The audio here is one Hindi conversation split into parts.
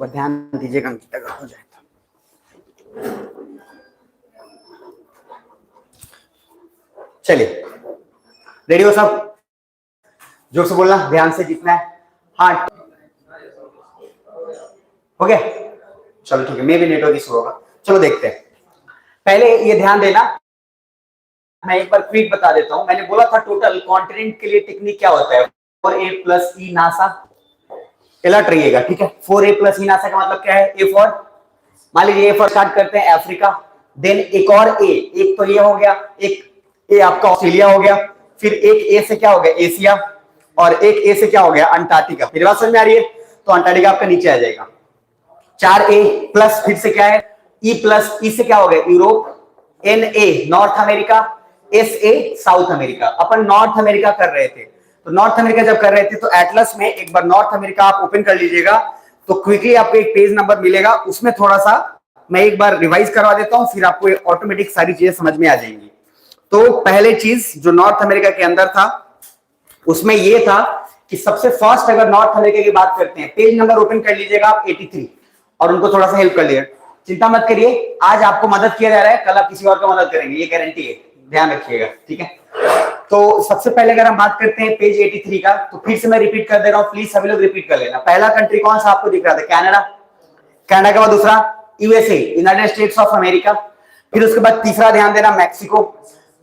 ध्यान दीजिएगा अगर हो जाए तो। चलिए रेडी हो सब? जोर से बोलना, ध्यान से जीतना है। हाँ हो गया, चलो ठीक है, मे भी नेटवर्क इशू होगा। चलो देखते हैं। पहले ये ध्यान देना, मैं एक बार क्विक बता देता हूं। मैंने बोला था टोटल कॉन्टिनेंट के लिए टेक्निक क्या होता है, 4A+E नासा। अलर्ट रहिएगा, ठीक है। 4A+E नासा का मतलब क्या है? ए फॉर, मान लीजिए ए फॉर स्टार्ट करते हैं अफ्रीका, देन एक और ए, एक तो ये हो गया, एक ए आपका ऑस्ट्रेलिया हो गया, फिर एक ए से क्या हो गया? एशिया, और एक ए से क्या हो गया? अंटार्कटिका। मेरी बात समझ में आ रही है? तो अंटार्कटिका आपका नीचे आ जाएगा। 4A प्लस फिर से क्या है? ई प्लस, ई से क्या हो गया? Europe, NA North America, SA South America. अपन नॉर्थ अमेरिका कर रहे थे, तो नॉर्थ अमेरिका जब कर रहे थे तो एटलस में एक बार नॉर्थ अमेरिका आप ओपन कर लीजिएगा, तो क्विकली आपको एक पेज नंबर मिलेगा। उसमें थोड़ा सा मैं एक बार रिवाइज करवा देता हूं, फिर आपको ऑटोमेटिक सारी चीजें समझ में आ जाएंगी। तो पहले चीज जो नॉर्थ अमेरिका के अंदर था, उसमें यह था कि सबसे फर्स्ट अगर नॉर्थ अमेरिका की बात करते हैं, पेज नंबर ओपन कर लीजिएगा आप 83, और उनको थोड़ा सा हेल्प कर लिया। चिंता मत करिए, आज आपको मदद किया जा रहा है, कल आप किसी और का मदद करेंगे, ये गारंटी है, ध्यान रखिएगा, ठीक है। तो सबसे पहले अगर हम बात करते हैं पेज 83 का, तो फिर से मैं रिपीट कर दे रहा हूं, प्लीज सभी लोग रिपीट कर लेना। पहला कंट्री कौन सा आपको दिख रहा था? कनाडा। कनाडा के बाद दूसरा USA, United States of America. फिर उसके बाद तीसरा ध्यान देना, मैक्सिको।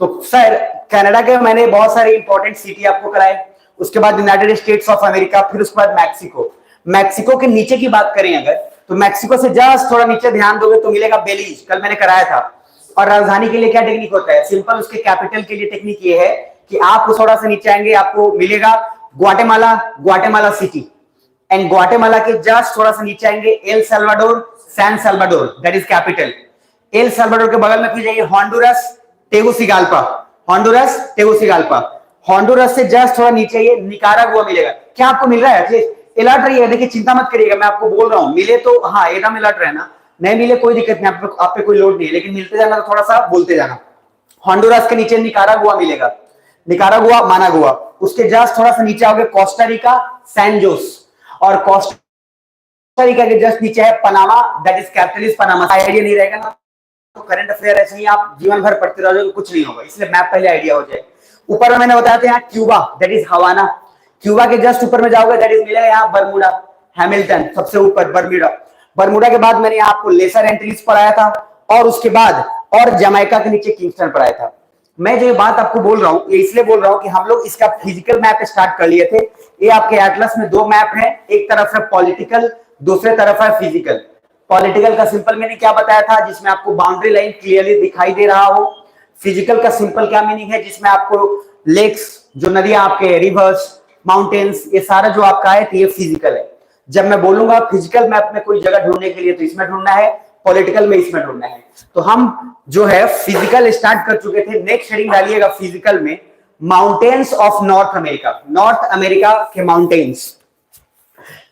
तो सर कनाडा के मैंने बहुत सारे इंपॉर्टेंट सिटी आपको कराए। उसके बाद यूनाइटेड स्टेट्स ऑफ अमेरिका, फिर उसके बाद मैक्सिको। मैक्सिको के नीचे की बात करें अगर, तो मैक्सिको से जस्ट थोड़ा नीचे ध्यान दोगे तो मिलेगा बेलीज, कल मैंने कराया था। और राजधानी के लिए क्या टेक्निक होता है? सिंपल, उसके कैपिटल के लिए टेक्निक ये है कि आप थोड़ा सा नीचे आएंगे, आपको मिलेगा Guatemala, Guatemala city. And Guatemala के जस्ट थोड़ा सा नीचे आएंगे El Salvador, San Salvador, that is capital. El Salvador के बगल में फिर जाइए हॉन्डुरस, टेगुसिगाल्पा। हॉन्डुरस, टेगुसिगाल्पा। हॉन्डुरस से जस्ट थोड़ा नीचे ये निकारागुआ मिलेगा। क्या आपको मिल रहा है? एटलीस्ट अलर्ट रहिएगा, देखिए चिंता मत करिएगा, मैं आपको बोल रहा हूं, मिले तो हाँ एकदम अलर्ट रहना, नहीं मिले कोई दिक्कत नहीं, आप पे कोई लोड नहीं है, लेकिन मिलते जाना तो थोड़ा सा बोलते जाना। हॉन्डुरस के नीचे निकारागुआ मिलेगा, निकारागुआ, मानागुआ। उसके जस्ट थोड़ा सा नीचे आओगे कोस्टा रिका, सैन जोस। और कोस्टा रिका के जस्ट नीचे है Panama, that is capital is Panama. Idea नहीं रहेगा ना तो करंट अफेयर ऐसे ही आप जीवन भर पढ़ते रहोगे, कुछ नहीं होगा, इसलिए मैप पहले आइडिया हो जाए। ऊपर में मैंने बताया था यहाँ क्यूबा, दैट इज हवाना। क्यूबा के जस्ट ऊपर में जाओगे, दैट इज मिलेगा यहाँ बरमूडा, हैमिल्टन सबसे ऊपर बरमूडा। बरमूडा के बाद मैंने यहाँ आपको लेसर एंटीज पढ़ाया था, और उसके बाद और जमैका के नीचे किंगस्टन पढ़ाया था। मैं जो ये बात आपको बोल रहा हूँ, ये इसलिए बोल रहा हूँ कि हम लोग इसका फिजिकल मैप स्टार्ट कर लिए थे। ये आपके एटलस में दो मैप है, एक तरफ है पॉलिटिकल, दूसरे तरफ है फिजिकल। पॉलिटिकल का सिंपल मीनिंग क्या बताया था? जिसमें आपको बाउंड्री लाइन क्लियरली दिखाई दे रहा हो। फिजिकल का सिंपल क्या मीनिंग है? जिसमें आपको लेक्स, जो नदियां आपके, रिवर्स, माउंटेन्स, ये सारा जो आपका है, तो ये फिजिकल है। जब मैं बोलूंगा फिजिकल मैप में कोई जगह ढूंढने के लिए तो इसमें ढूंढना है, पॉलिटिकल में इसमें ढूंढना है। तो हम जो है फिजिकल स्टार्ट कर चुके थे। नेक्स्ट हेडिंग डालिएगा फिजिकल में, mountains of North America, North America के माउंटेन्स।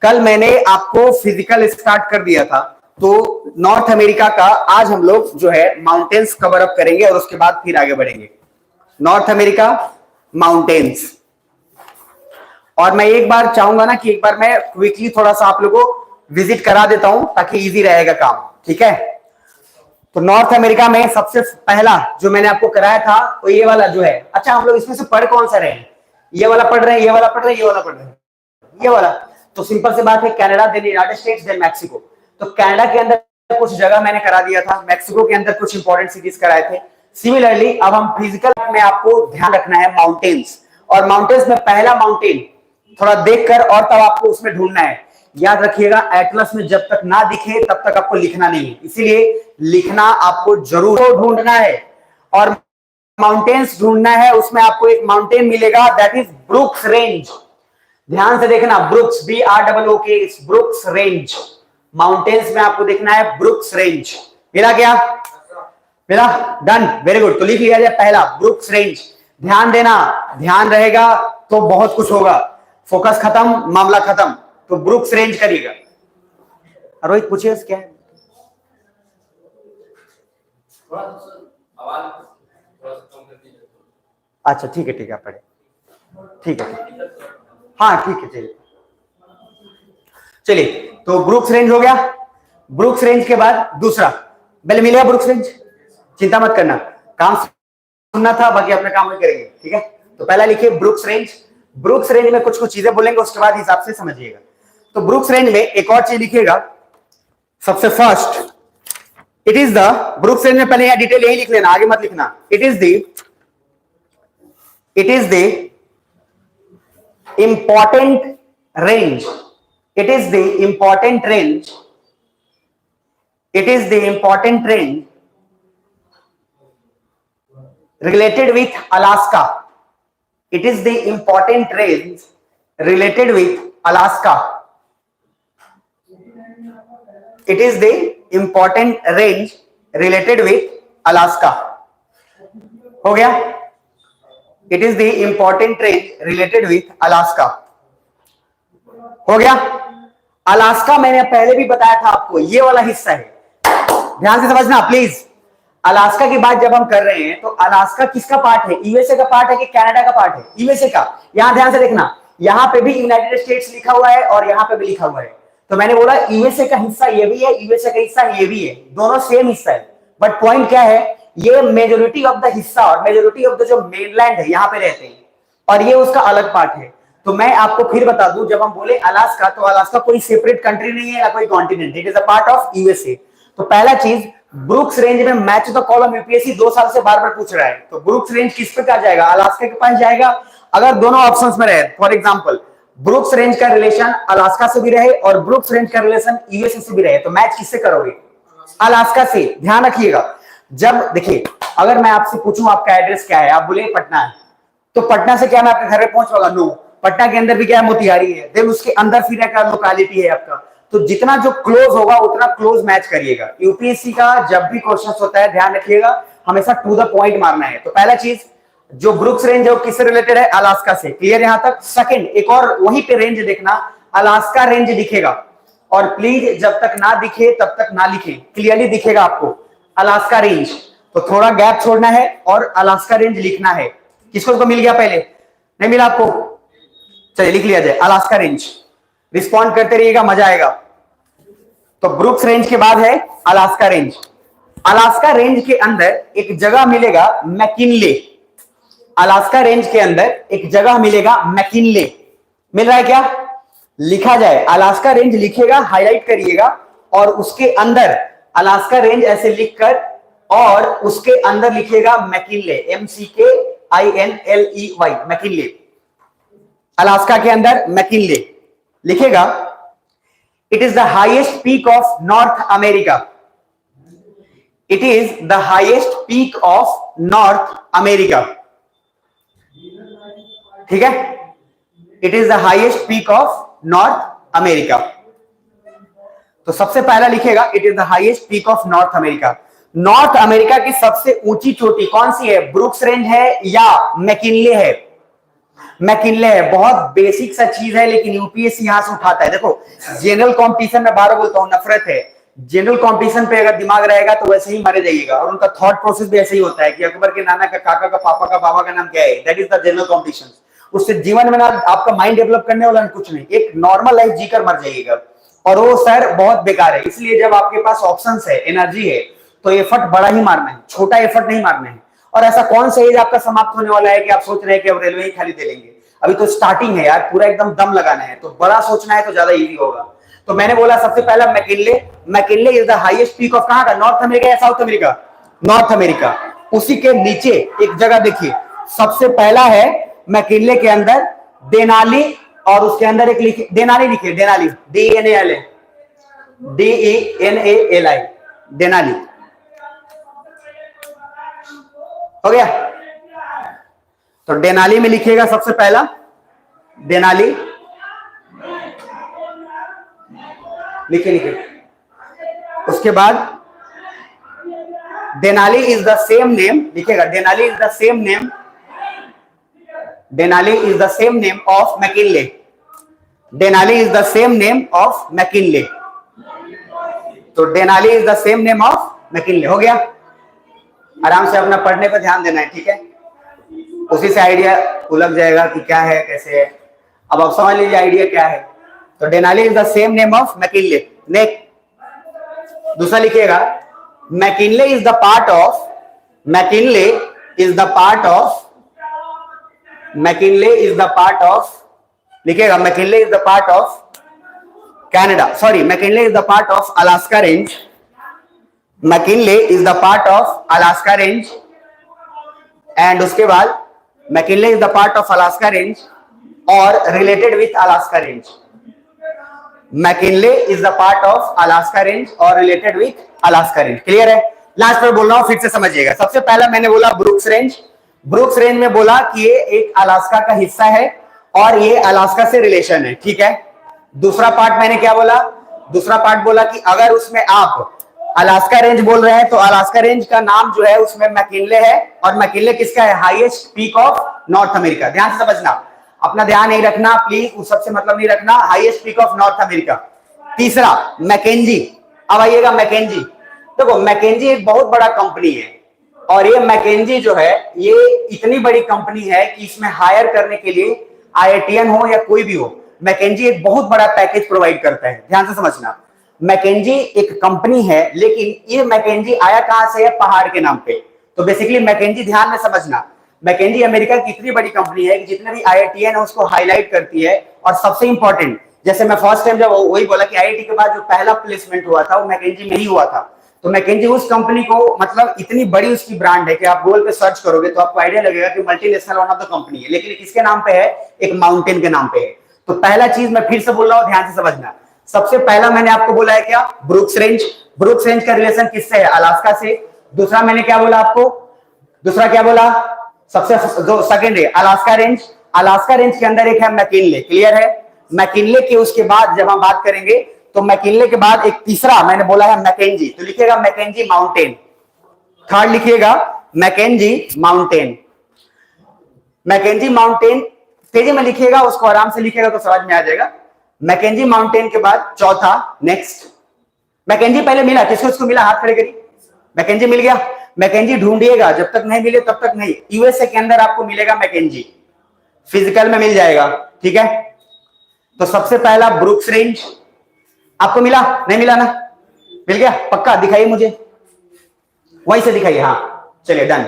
कल मैंने आपको फिजिकल स्टार्ट कर दिया था, तो नॉर्थ अमेरिका का आज हम लोग जो है माउंटेन्स कवर अप करेंगे, और उसके बाद फिर आगे बढ़ेंगे। North America mountains. और मैं एक बार चाहूंगा ना कि एक बार मैं क्विकली थोड़ा सा आप लोगों को विजिट करा देता हूं, ताकि इजी रहेगा काम, ठीक है। तो नॉर्थ अमेरिका में सबसे पहला जो मैंने आपको कराया था वो ये वाला जो है। अच्छा, हम लोग इसमें से पढ़ कौन सा रहे हैं? ये वाला पढ़ रहे हैं, ये वाला पढ़ रहे हैं, ये वाला पढ़ रहे हैं, ये वाला। तो सिंपल सी बात है, Canada, then United States, then Mexico. तो कनाडा के अंदर कुछ जगह मैंने करा दिया था, मैक्सिको के अंदर कुछ इंपॉर्टेंट सिटीज कराए थे। सिमिलरली अब हम फिजिकल में आपको ध्यान रखना है माउंटेन्स, और माउंटेन्स में पहला माउंटेन थोड़ा देखकर और तब आपको उसमें ढूंढना है। याद रखिएगा, एटलस में जब तक ना दिखे तब तक आपको लिखना नहीं है, इसीलिए लिखना आपको जरूर ढूंढना है। और माउंटेन्स ढूंढना है, उसमें आपको एक माउंटेन मिलेगा, दैट इज ब्रुक्स रेंज। ध्यान से देखना, brooks, BROOK, brooks range. Mountains में आपको देखना है ब्रुक्स रेंज। मिला क्या? मिला, डन, वेरी गुड। तो लिख लिया जाए पहला ब्रुक्स रेंज। ध्यान देना, ध्यान रहेगा तो बहुत कुछ होगा, फोकस खत्म मामला खत्म। तो ब्रुक्स रेंज करिएगा। रोहित पूछिए क्या है? अच्छा ठीक है, ठीक है, आप पढ़े, ठीक है, हाँ ठीक है, चलिए। चलिए, तो ब्रुक्स रेंज हो गया। ब्रुक्स रेंज के बाद दूसरा, पहले मिलेगा ब्रुक्स रेंज, चिंता मत करना, काम सुनना था, बाकी अपना काम ही करेंगे, ठीक है। तो पहला लिखिए ब्रुक्स रेंज। ब्रुक्स रेंज में कुछ कुछ चीजें बोलेंगे, उसके बाद हिसाब से समझिएगा। तो ब्रुक्स रेंज में एक और चीज लिखिएगा, सबसे first, it is the, brooks range में पहले यहां डिटेल यही लिख लेना, आगे मत लिखना। It is the important range, it is the important range, it is the important range related with Alaska, it is the important range related with Alaska, it is the important range related with Alaska, हो गया, it is the important range related with Alaska, हो गया। अलास्का मैंने पहले भी बताया था आपको, ये वाला हिस्सा है, ध्यान से समझना प्लीज। अलास्का की बात जब हम कर रहे हैं तो अलास्का किसका पार्ट है, यूएसए का पार्ट है कि कनाडा का पार्ट है, यूएसए का। यहां ध्यान से देखना, यहां पे भी यूनाइटेड स्टेट्स लिखा हुआ है और यहां पे भी लिखा हुआ है, तो मैंने बोला यूएसए का हिस्सा ये भी है, यूएसए का हिस्सा ये भी है, दोनों सेम हिस्सा है। बट पॉइंट क्या है, ये मेजोरिटी ऑफ द हिस्सा और मेजोरिटी ऑफ द जो मेनलैंड है यहां पे रहते हैं, और ये उसका अलग पार्ट है। तो मैं आपको फिर बता दूं, जब हम बोले अलास्का, तो अलास्का कोई सेपरेट कंट्री नहीं है या कोई continent, it is a part of USA. तो पहला चीज, ब्रुक्स रेंज में मैच द कॉलम, यूपीएससी 2 साल से बार बार पूछ रहा है, तो ब्रुक्स रेंज किस पे क्या जाएगा, अलास्का के पास जाएगा। अगर दोनों ऑप्शंस में रहे, फॉर एग्जांपल ब्रुक्स रेंज का रिलेशन अलास्का से भी रहे और ब्रुक्स रेंज का रिलेशन यूएसए से भी रहे, तो मैच किससे करोगे, अलास्का से। ध्यान रखिएगा, जब देखिए अगर मैं आपसे पूछूं आपका एड्रेस क्या है, आप बोले पटना है, तो पटना से क्या मैं आपके घर पे पहुंच पाऊंगा, नो, पटना के अंदर भी क्या है, मोतिहारी है, देन उसके अंदर फिर एक लोकेलिटी है आपका, तो जितना जो क्लोज होगा उतना क्लोज मैच करिएगा। यूपीएससी का जब भी क्वेश्चन होता है, ध्यान रखिएगा, हमेशा टू द पॉइंट मारना है। तो पहला चीज, जो ब्रुक्स रेंज है वो किससे रिलेटेड है, अलास्का से, क्लियर यहां तक। सेकंड, एक और वहीं पे रेंज देखना, अलास्का रेंज दिखेगा, और प्लीज जब तक ना दिखे तब तक ना लिखे, क्लियरली दिखेगा आपको अलास्का रेंज, तो थोड़ा गैप छोड़ना है और अलास्का रेंज लिखना है। किसको मिल गया, पहले नहीं मिला आपको, चलिए लिख लिया जाए, अलास्का रेंज। रिस्पॉन्ड करते रहिएगा, मजा आएगा। तो ब्रुक्स रेंज के बाद है अलास्का रेंज। अलास्का रेंज के अंदर एक जगह मिलेगा मैकिनले, अलास्का रेंज के अंदर एक जगह मिलेगा मैकिनले, मिल रहा है क्या, लिखा जाए अलास्का रेंज, लिखेगा, हाईलाइट करिएगा, और उसके अंदर अलास्का रेंज ऐसे लिखकर, और उसके अंदर लिखिएगा मैकिनले, MCKINLEY, मैकिनले, अलास्का के अंदर मैकिनले लिखेगा। It is the highest peak of North America, it is the highest peak of North America, ठीक है, it is the highest peak of North America. तो सबसे पहला लिखेगा it is the highest peak of North America. North America की सबसे ऊंची चोटी कौन सी है, ब्रुक्स रेंज है या मैकिनले है, मैकिनले है। बहुत बेसिक सा चीज है, लेकिन यूपीएससी यहां से उठाता है। देखो जनरल कंपटीशन में बार बोलता हूं, नफरत है, जनरल कंपटीशन पे अगर दिमाग रहेगा तो वैसे ही मारे जाइएगा, और उनका थॉट प्रोसेस भी ऐसे ही होता है कि अकबर के नाना का, काका का, पापा का, बाबा का नाम क्या है, that is the general competition. उससे जीवन में ना आपका माइंड डेवलप करने वाला कुछ नहीं, एक नॉर्मल लाइफ जीकर मर जाइएगा, और वो सर बहुत बेकार है। इसलिए जब आपके पास ऑप्शंस है, एनर्जी है, तो एफर्ट बड़ा ही मारना है, छोटा एफर्ट नहीं मारना है। और ऐसा कौन सा एज आपका समाप्त होने वाला है कि आप सोच रहे हैं कि अब रेलवे ही खाली दे लेंगे, अभी तो स्टार्टिंग है यार, पूरा एकदम दम लगाना है, तो बड़ा सोचना है तो ज्यादा इजी होगा। तो मैंने बोला सबसे पहला McKinley, McKinley is the highest peak of कहां का, नॉर्थ अमेरिका या साउथ अमेरिका, नॉर्थ अमेरिका। उसी के नीचे एक जगह देखिए, सबसे पहला है मैकिनले के अंदर देनाली, और उसके अंदर एक लिखिए देनाली, लिखिए देनाली, DENALI, देनाली, हो गया। तो देनाली में लिखिएगा सबसे पहला, देनाली लिखिए, लिखिए। उसके बाद Denali is the same name, लिखिएगा Denali is the same name, Denali is the same name of McKinley, Denali is the same name of McKinley. तो Denali is the same name of McKinley, हो गया। आराम से अपना पढ़ने पर ध्यान देना है, ठीक है, उसी से आइडिया उलग जाएगा कि क्या है कैसे है। अब आप समझ लीजिए आइडिया क्या है। तो Denali is the same name of McKinley. Next दूसरा लिखिएगा, McKinley is the part of, McKinley is the part of, McKinley is the part of, लिखिएगा McKinley is the part of Canada, sorry McKinley is the part of Alaska range, McKinley is the part of Alaska range, and उसके बाद McKinley is the part of Alaska range और related with Alaska range, McKinley is the part of Alaska range और related with Alaska range. Clear है? लास्ट पर बोल रहा हूं, फिर से समझिएगा। सबसे पहला मैंने बोला ब्रुक्स रेंज, ब्रुक्स रेंज में बोला कि ये एक अलास्का का हिस्सा है और ये अलास्का से रिलेशन है, ठीक है। दूसरा पार्ट मैंने क्या बोला, दूसरा पार्ट बोला कि अगर उसमें आप अलास्का रेंज बोल रहे हैं तो अलास्का रेंज का नाम जो है उसमें मैकिनले है, और मैकिनले किसका है, highest peak of North America. ध्यान से समझना, अपना ध्यान नहीं रखना प्लीज, उस सबसे मतलब नहीं रखना, highest peak of North America. तीसरा मैकेंजी, अब आइएगा मैकेंजी। देखो मैकेंजी एक बहुत बड़ा कंपनी है, और ये मैकेंजी जो है ये इतनी बड़ी कंपनी है कि इसमें हायर करने के लिए आईआईटीएन हो या कोई भी हो, मैकेंजी एक बहुत बड़ा पैकेज प्रोवाइड करता है। ध्यान से समझना, मैकेंजी एक कंपनी है, लेकिन ये मैकेंजी आया कहां से है, पहाड़ के नाम पे। तो बेसिकली मैकेंजी, ध्यान में समझना, मैकेंजी अमेरिका की इतनी बड़ी कंपनी है कि जितने भी आईआईटीएन है उसको हाईलाइट करती है। और सबसे इंपॉर्टेंट, जैसे मैं फर्स्ट टाइम जब वही बोला कि आईआईटी के बाद जो पहला प्लेसमेंट हुआ था वो मैकेंजी में ही हुआ था। तो मैकेंजी उस कंपनी को, मतलब इतनी बड़ी उसकी ब्रांड है कि आप गूगल पे सर्च करोगे तो आपको आइडिया लगेगा कि multinational one of the company है, लेकिन किसके नाम पे है, एक माउंटेन के नाम पे है। तो पहला चीज मैं फिर से बोल रहा हूं, ध्यान से समझना। सबसे पहला मैंने आपको बोला है क्या, ब्रुक्स रेंज। ब्रुक्स रेंज का रिलेशन किससे है, अलास्का से। दूसरा मैंने क्या बोला आपको, दूसरा क्या बोला, सबसे जो सेकंड है अलास्का रेंज। अलास्का रेंज के अंदर एक है मैकिनले, क्लियर है। मैकिनले के उसके बाद जब हम बात करेंगे तो मैकिनले के बाद एक तीसरा मैंने बोला है मैकेंजी, तो लिखिएगा मैकेंजी माउंटेन। थर्ड लिखिएगा मैकेंजी माउंटेन, मैकेंजी माउंटेन तेजी में लिखिएगा, उसको आराम से लिखिएगा तो समझ में आ जाएगा। मैकेंजी माउंटेन के बाद चौथा, नेक्स्ट मैकेंजी पहले मिला, किसको किसको मिला, हाथ खड़े करिए। मैकेंजी मिल गया, मैकेंजी ढूंढिएगा, जब तक नहीं मिले तब तक नहीं। यूएसए के अंदर आपको मिलेगा मैकेंजी, फिजिकल में मिल जाएगा, ठीक है। तो सबसे पहला ब्रुक्स रेंज आपको मिला, नहीं मिला ना, मिल गया पक्का, दिखाइए मुझे, वहीं से दिखाइए, हाँ चलिए डन।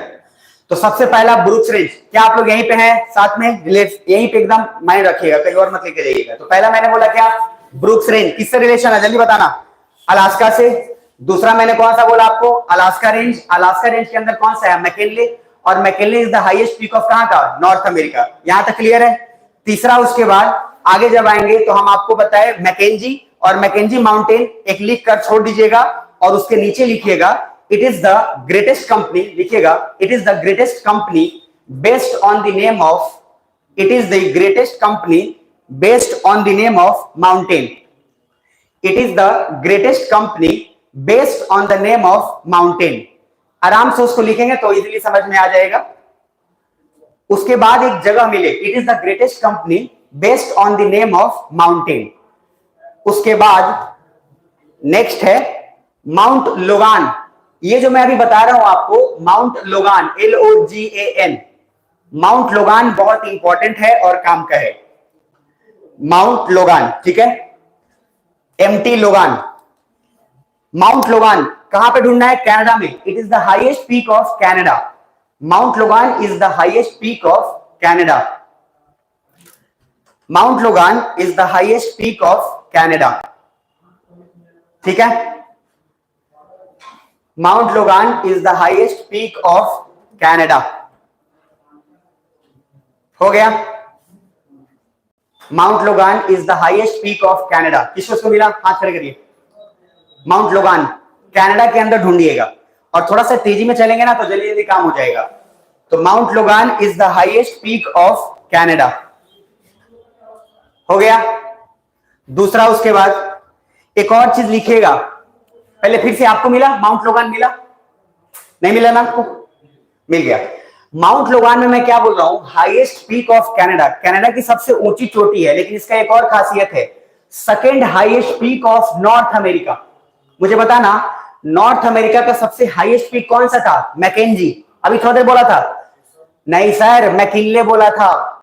तो सबसे पहला ब्रुक्स रेंज, क्या आप लोग यहीं पे हैं साथ में, यहीं पे एकदम माइंड रखिएगा, कहीं और मत लेके जाइएगा। तो पहला मैंने बोला क्या, ब्रुक्स रेंज, किससे रिलेशन है जल्दी बताना, अलास्का से। दूसरा मैंने कौन सा बोला आपको, अलास्का रेंज। अलास्का रेंज के अंदर कौन सा है, मैकिनले, और McKinley is the highest peak of कहां का, नॉर्थ अमेरिका। यहां तक क्लियर है। तीसरा, उसके बाद आगे जब आएंगे तो हम आपको बताए मैकेंजी और मैकेंजी माउंटेन, एक लिख कर छोड़ दीजिएगा और उसके नीचे लिखिएगा it is the greatest company, लिखिएगा it is the greatest company based on the name of, it is the greatest company based on the name of mountain, it is the greatest company based on the name of mountain. आराम से उसको लिखेंगे तो इजीली समझ में आ जाएगा। उसके बाद एक जगह मिले, it is the greatest company based on the name of mountain. उसके बाद नेक्स्ट है माउंट लोगान। ये जो मैं अभी बता रहा हूं आपको, mount Logan, LOGAN, mount Logan बहुत इंपॉर्टेंट है और काम का है। माउंट लोगान, ठीक है, MT लोगान। माउंट लोगान कहां पे ढूंढना है, कनाडा में। It is the highest peak of Canada. Mount Logan is the highest peak of Canada. Mount Logan is the highest peak of Canada, ठीक है। Mount Logan is the highest peak of Canada, हो गया। Mount Logan is the highest peak of Canada. किसको मिला, हाथ खड़े करिए। माउंट लोगान कनाडा के अंदर ढूंढिएगा, और थोड़ा सा तेजी में चलेंगे ना तो जल्दी जल्दी काम हो जाएगा। तो mount Logan is the highest peak of Canada, हो गया। दूसरा, उसके बाद एक और चीज लिखिएगा, पहले फिर से आपको मिला, माउंट लोगान मिला, नहीं मिला ना आपको, मिल गया। माउंट लोगान में मैं क्या बोल रहा हूं, highest peak of Canada. Canada की सबसे ऊंची चोटी है, लेकिन इसका एक और खासियत है, second highest peak of North America. मुझे बताना, नॉर्थ अमेरिका का सबसे हाईएस्ट पीक कौन सा था, मैकेंजी। अभी थोड़ा देर बोला था, नहीं सर मैकिनले बोला था।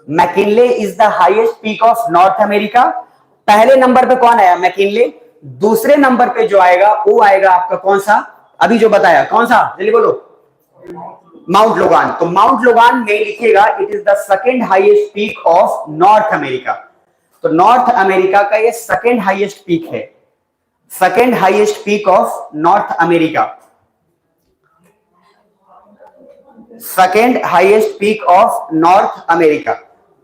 McKinley is the highest peak of North America, पहले नंबर पे कौन आया? मैकिनले। दूसरे नंबर पे जो आएगा वो आएगा आपका कौन सा? अभी जो बताया कौन सा, जल्दी बोलो। Mount Logan. तो माउंट लोगान में लिखिएगा it is the second highest peak of North America. तो नॉर्थ अमेरिका का ये सेकेंड हाईएस्ट पीक है, second highest peak of North America, second highest peak of North America.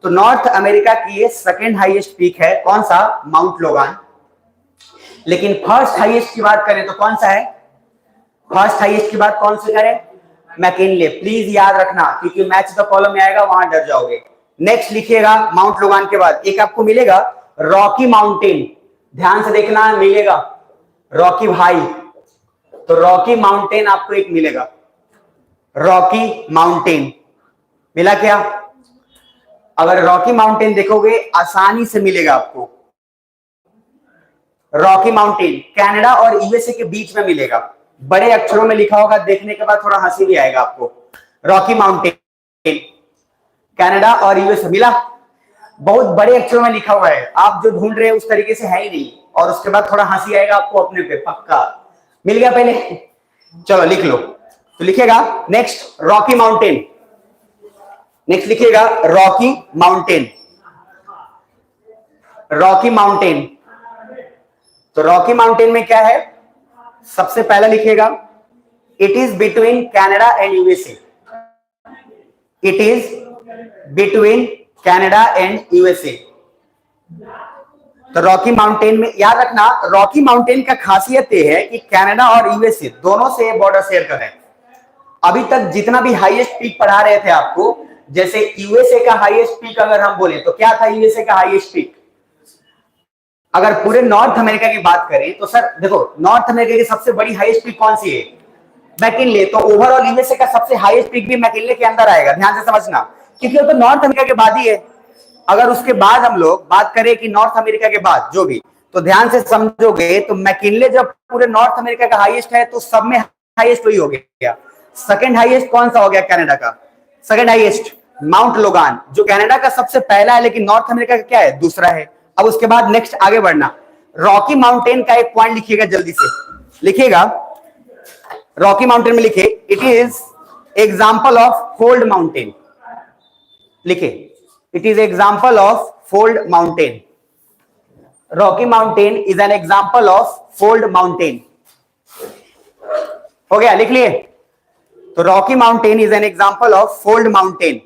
तो नॉर्थ अमेरिका की ये सेकेंड हाईएस्ट पीक है, कौन सा? Mount Logan. लेकिन फर्स्ट हाईएस्ट की बात करें तो कौन सा है? फर्स्ट हाईएस्ट की बात कौन सी करें? मैकिनले। प्लीज याद रखना, क्योंकि मैच द कॉलम में आएगा, वहां डर जाओगे। नेक्स्ट लिखिएगा माउंट लोगान के बाद एक आपको मिलेगा रॉकी माउंटेन। ध्यान से देखना, मिलेगा रॉकी भाई। तो रॉकी माउंटेन आपको एक मिलेगा, रॉकी माउंटेन मिला क्या? अगर रॉकी माउंटेन देखोगे आसानी से मिलेगा आपको। रॉकी माउंटेन कनाडा और यूएसए के बीच में मिलेगा, बड़े अक्षरों में लिखा होगा, देखने के बाद थोड़ा हंसी भी आएगा आपको। रॉकी माउंटेन कनाडा और यूएसए मिला, बहुत बड़े अक्षरों में लिखा हुआ है, आप जो ढूंढ रहे हैं उस तरीके से है ही नहीं, और उसके बाद थोड़ा हंसी आएगा आपको अपने पे, पक्का मिल गया पहले। चलो लिख लो। तो लिखिएगा नेक्स्ट रॉकी माउंटेन, नेक्स्ट लिखिएगा रॉकी माउंटेन, रॉकी माउंटेन। तो रॉकी माउंटेन में क्या है? सबसे पहला लिखिएगा it is between Canada and USA, it is between Canada and USA. तो रॉकी माउंटेन में याद रखना, रॉकी माउंटेन का खासियत यह है कि कनाडा और यूएसए दोनों से बॉर्डर शेयर कर रहे हैं। अभी तक जितना भी हाईएस्ट पीक पढ़ा रहे थे आपको, जैसे यूएसए का हाईएस्ट पीक अगर हम बोले तो क्या था यूएसए का हाईएस्ट पीक? अगर पूरे नॉर्थ अमेरिका की बात करें तो सर देखो, नॉर्थ अमेरिका की सबसे बड़ी हाईएस्ट पीक कौन सी है? मैकिनले। तो ओवरऑल यूएसए का सबसे हाईएस्ट पीक भी मैकिनले के अंदर आएगा, ध्यान से समझना, क्योंकि वो तो नॉर्थ अमेरिका के बाद ही है। अगर उसके बाद हम लोग बात करें कि नॉर्थ अमेरिका के बाद जो भी, तो ध्यान से समझोगे तो मैकिनले जब पूरे नॉर्थ अमेरिका का हाईएस्ट है तो सब में हाईएस्ट वही हो गया। सेकंड हाईएस्ट कौन सा हो गया? कनाडा का सेकंड हाईएस्ट माउंट लोगान, जो कनाडा का सबसे पहला है लेकिन नॉर्थ अमेरिका का क्या है? दूसरा है। अब उसके बाद नेक्स्ट आगे बढ़ना, रॉकी माउंटेन का एक पॉइंट लिखिएगा, जल्दी से लिखिएगा। रॉकी माउंटेन में लिखे it is example of fold mountain, लिखे it is example of fold mountain. Rocky mountain is an example of fold mountain. हो गया, लिख लिए? तो Rocky mountain is an example of fold mountain.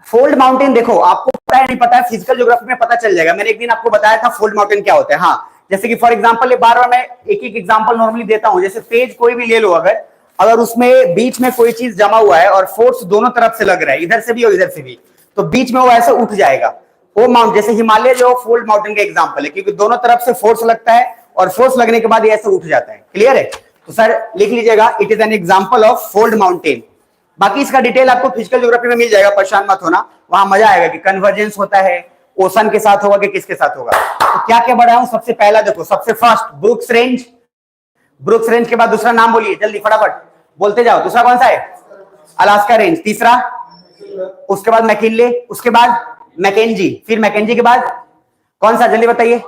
Fold mountain देखो, आपको पता है नहीं पता है, फिजिकल ज्योग्राफी में पता चल जाएगा। मैंने एक दिन आपको बताया था फोल्ड माउंटेन क्या होता है। हाँ, जैसे कि फॉर एग्जांपल, बार बार मैं एक एक एग्जांपल नॉर्मली देता हूं। जैसे पेज कोई भी ले लो, अगर उसमें बीच में कोई चीज जमा हुआ है और फोर्स दोनों तरफ से लग रहा है, इधर से भी और इधर से भी, तो बीच में वो ऐसे उठ जाएगा। वो माउंट जैसे हिमालय जो फोल्ड माउंटेन का एग्जाम्पल है, क्योंकि दोनों तरफ से फोर्स लगता है और फोर्स लगने के बाद ये ऐसे उठ जाता है। क्लियर है? तो सर लिख लीजिएगा it is an example of fold mountain. बाकी इसका डिटेल आपको फिजिकल ज्योग्राफी में मिल जाएगा, परेशान मत होना, वहां मजा आएगा कि कन्वर्जेंस होता है, ओशन के साथ होगा कि किसके साथ होगा। तो क्या क्या बढ़ाऊं? सबसे पहला देखो, सबसे first brooks range, brooks range के बाद दूसरा नाम बोलिए जल्दी, फटाफट बोलते जाओ। दूसरा कौन सा है? Alaska range. तीसरा, उसके बाद मैकिनले, उसके बाद मैकेंजी, फिर मैकेंजी के बाद कौन सा, जल्दी बताइए?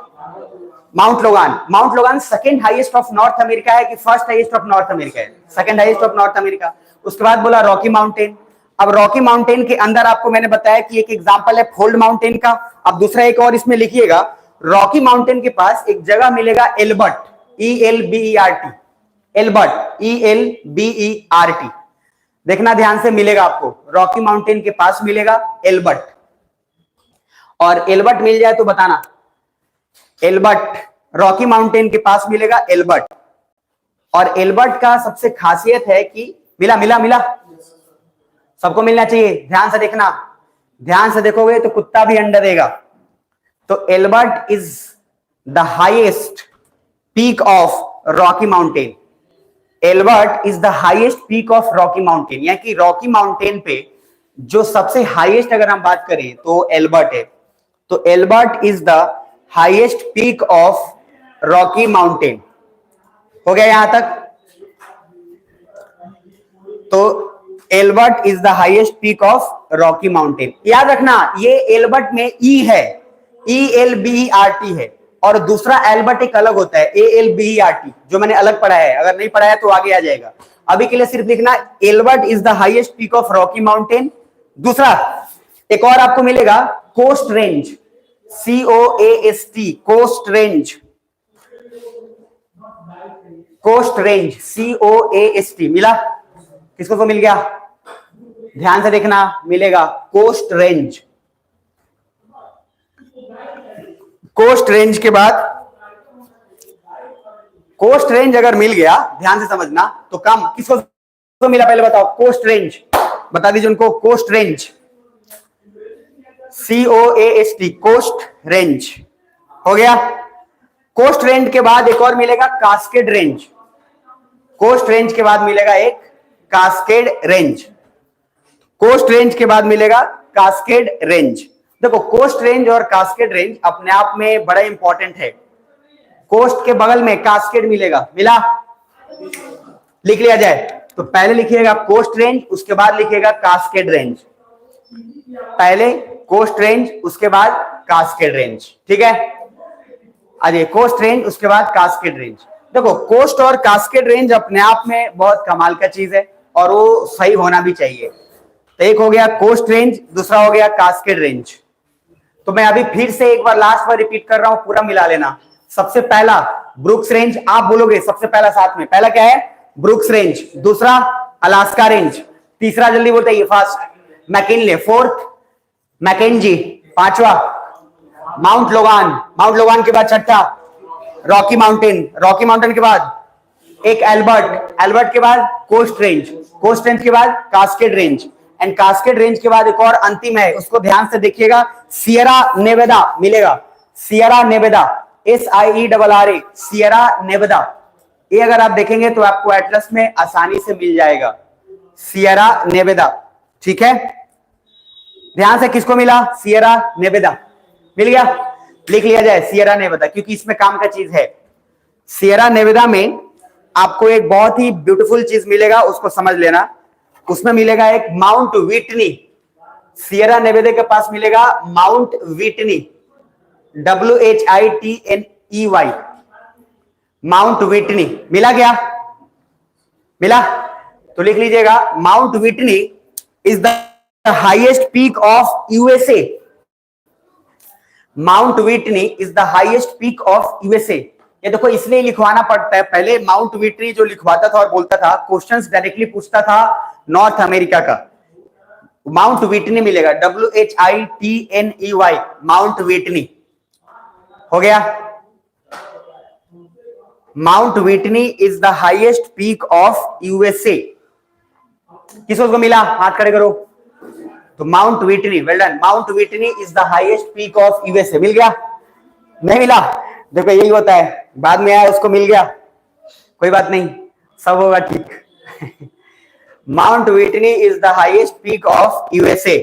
Mount Logan. Mount Logan second highest of North America है कि first highest of North America है? Second highest of North America. उसके बाद बोला रॉकी माउंटेन। अब रॉकी माउंटेन के अंदर आपको मैंने बताया कि एक एग्जांपल है फोल्ड माउंटेन का। अब दूसरा एक और इसमें लिखिएगा, रॉकी माउंटेन के पास एक जगह मिलेगा एल्बर्ट, ELBERT, एल्बर्ट ELBERT। देखना ध्यान से, मिलेगा आपको रॉकी माउंटेन के पास मिलेगा एल्बर्ट। और एल्बर्ट मिल जाए तो बताना, एल्बर्ट रॉकी माउंटेन के पास मिलेगा एल्बर्ट। और एल्बर्ट का सबसे खासियत है कि मिला मिला मिला, सबको मिलना चाहिए। ध्यान से देखना, ध्यान से देखोगे तो कुत्ता भी अंडा देगा। तो Albert is the highest peak of Rocky mountain. Albert is the highest peak of Rocky mountain, यानी कि रॉकी माउंटेन पे जो सबसे हाईएस्ट अगर हम बात करें तो एल्बर्ट है। तो Albert is the highest peak of Rocky mountain. हो गया यहां तक? तो Albert is the highest peak of Rocky mountain. याद रखना, ये एल्बर्ट में ई है, ELBERT है, और दूसरा एल्बर्ट एक अलग होता है, ALBERT, जो मैंने अलग पढ़ा है, अगर नहीं पढ़ा है तो आगे आ जाएगा। अभी के लिए सिर्फ लिखना Elbert is the highest peak of Rocky mountain. दूसरा एक और आपको मिलेगा coast range, COAST, coast range, coast range, COAST मिला? किसको तो मिल गया? ध्यान से देखना, मिलेगा कोस्ट रेंज। कोस्ट रेंज के बाद, कोस्ट रेंज अगर मिल गया, ध्यान से समझना, तो कम किसको तो मिला पहले बताओ? कोस्ट रेंज, बता दीजिए उनको। Coast range, COAST, coast range हो गया। कोस्ट रेंज के बाद एक और मिलेगा कास्केड रेंज। कोस्ट रेंज के बाद मिलेगा एक कास्केड रेंज। कोस्ट रेंज के बाद मिलेगा कास्केड रेंज। देखो कोस्ट रेंज और कास्केड रेंज अपने आप में बड़ा इंपॉर्टेंट है। कोस्ट के बगल में कास्केड मिलेगा, मिला? लिख लिया जाए तो पहले लिखिएगा कोस्ट रेंज, उसके बाद लिखिएगा कास्केड रेंज। पहले कोस्ट रेंज, उसके बाद कास्केड रेंज, ठीक है? अरे कोस्ट रेंज उसके बाद कास्केड रेंज। देखो कोस्ट और कास्केड रेंज अपने आप में बहुत कमाल का चीज है, और वो सही होना भी चाहिए। तो एक हो गया कोस्ट रेंज, दूसरा हो गया कास्केड रेंज। तो मैं अभी फिर से एक बार लास्ट बार रिपीट कर रहा हूं, पूरा मिला लेना। सबसे पहला ब्रुक्स रेंज, आप बोलोगे सबसे पहला साथ में, पहला क्या है? ब्रुक्स रेंज, दूसरा अलास्का रेंज, तीसरा जल्दी बोलते हैं फास्ट मैकिनले, फोर्थ मैकेंजी, पांचवा माउंट लोगान, माउंट लोगान के बाद छठा रॉकी माउंटेन, रॉकी माउंटेन के बाद एक एल्बर्ट, एल्बर्ट के बाद कोस्ट रेंज, कोस्ट रेंज के बाद Cascade range, and cascade range के बाद एक और अंतिम है, उसको ध्यान से देखिएगा, सियरा नेवेदा मिलेगा। Sierra Nevada, SIERRA, Sierra Nevada. ये अगर आप देखेंगे तो आपको एटलस में आसानी से मिल जाएगा, सियरा नेवेदा, ठीक है? ध्यान से, किसको मिला? सियरा नेवेदा मिल गया? लिख लिया जाए सियरा नेवेदा, क्योंकि इसमें काम का चीज है। सियरा नेवेदा में आपको एक बहुत ही ब्यूटीफुल चीज मिलेगा, उसको समझ लेना। उसमें मिलेगा एक माउंट विटनी, सियरा नेवेदा के पास मिलेगा mount Whitney, WHITNEY, mount Whitney. मिला क्या? मिला? तो लिख लीजिएगा mount Whitney is the highest peak of USA। Mount Whitney is the highest peak of USA। ये देखो इसलिए लिखवाना पड़ता है, पहले माउंट विटनी जो लिखवाता था और बोलता था, क्वेश्चंस डायरेक्टली पूछता था नॉर्थ अमेरिका का। माउंट विटनी मिलेगा, WHITNEY, माउंट विटनी हो गया। Mount Whitney is the highest peak of USA। किसको मिला? हाथ खड़े करो। तो mount Whitney, well done, mount Whitney is the highest peak of USA। मिल गया? नहीं मिला? देखो यही होता है, बाद में आया उसको मिल गया, कोई बात नहीं, सब होगा ठीक। Mount Whitney is the highest peak of USA।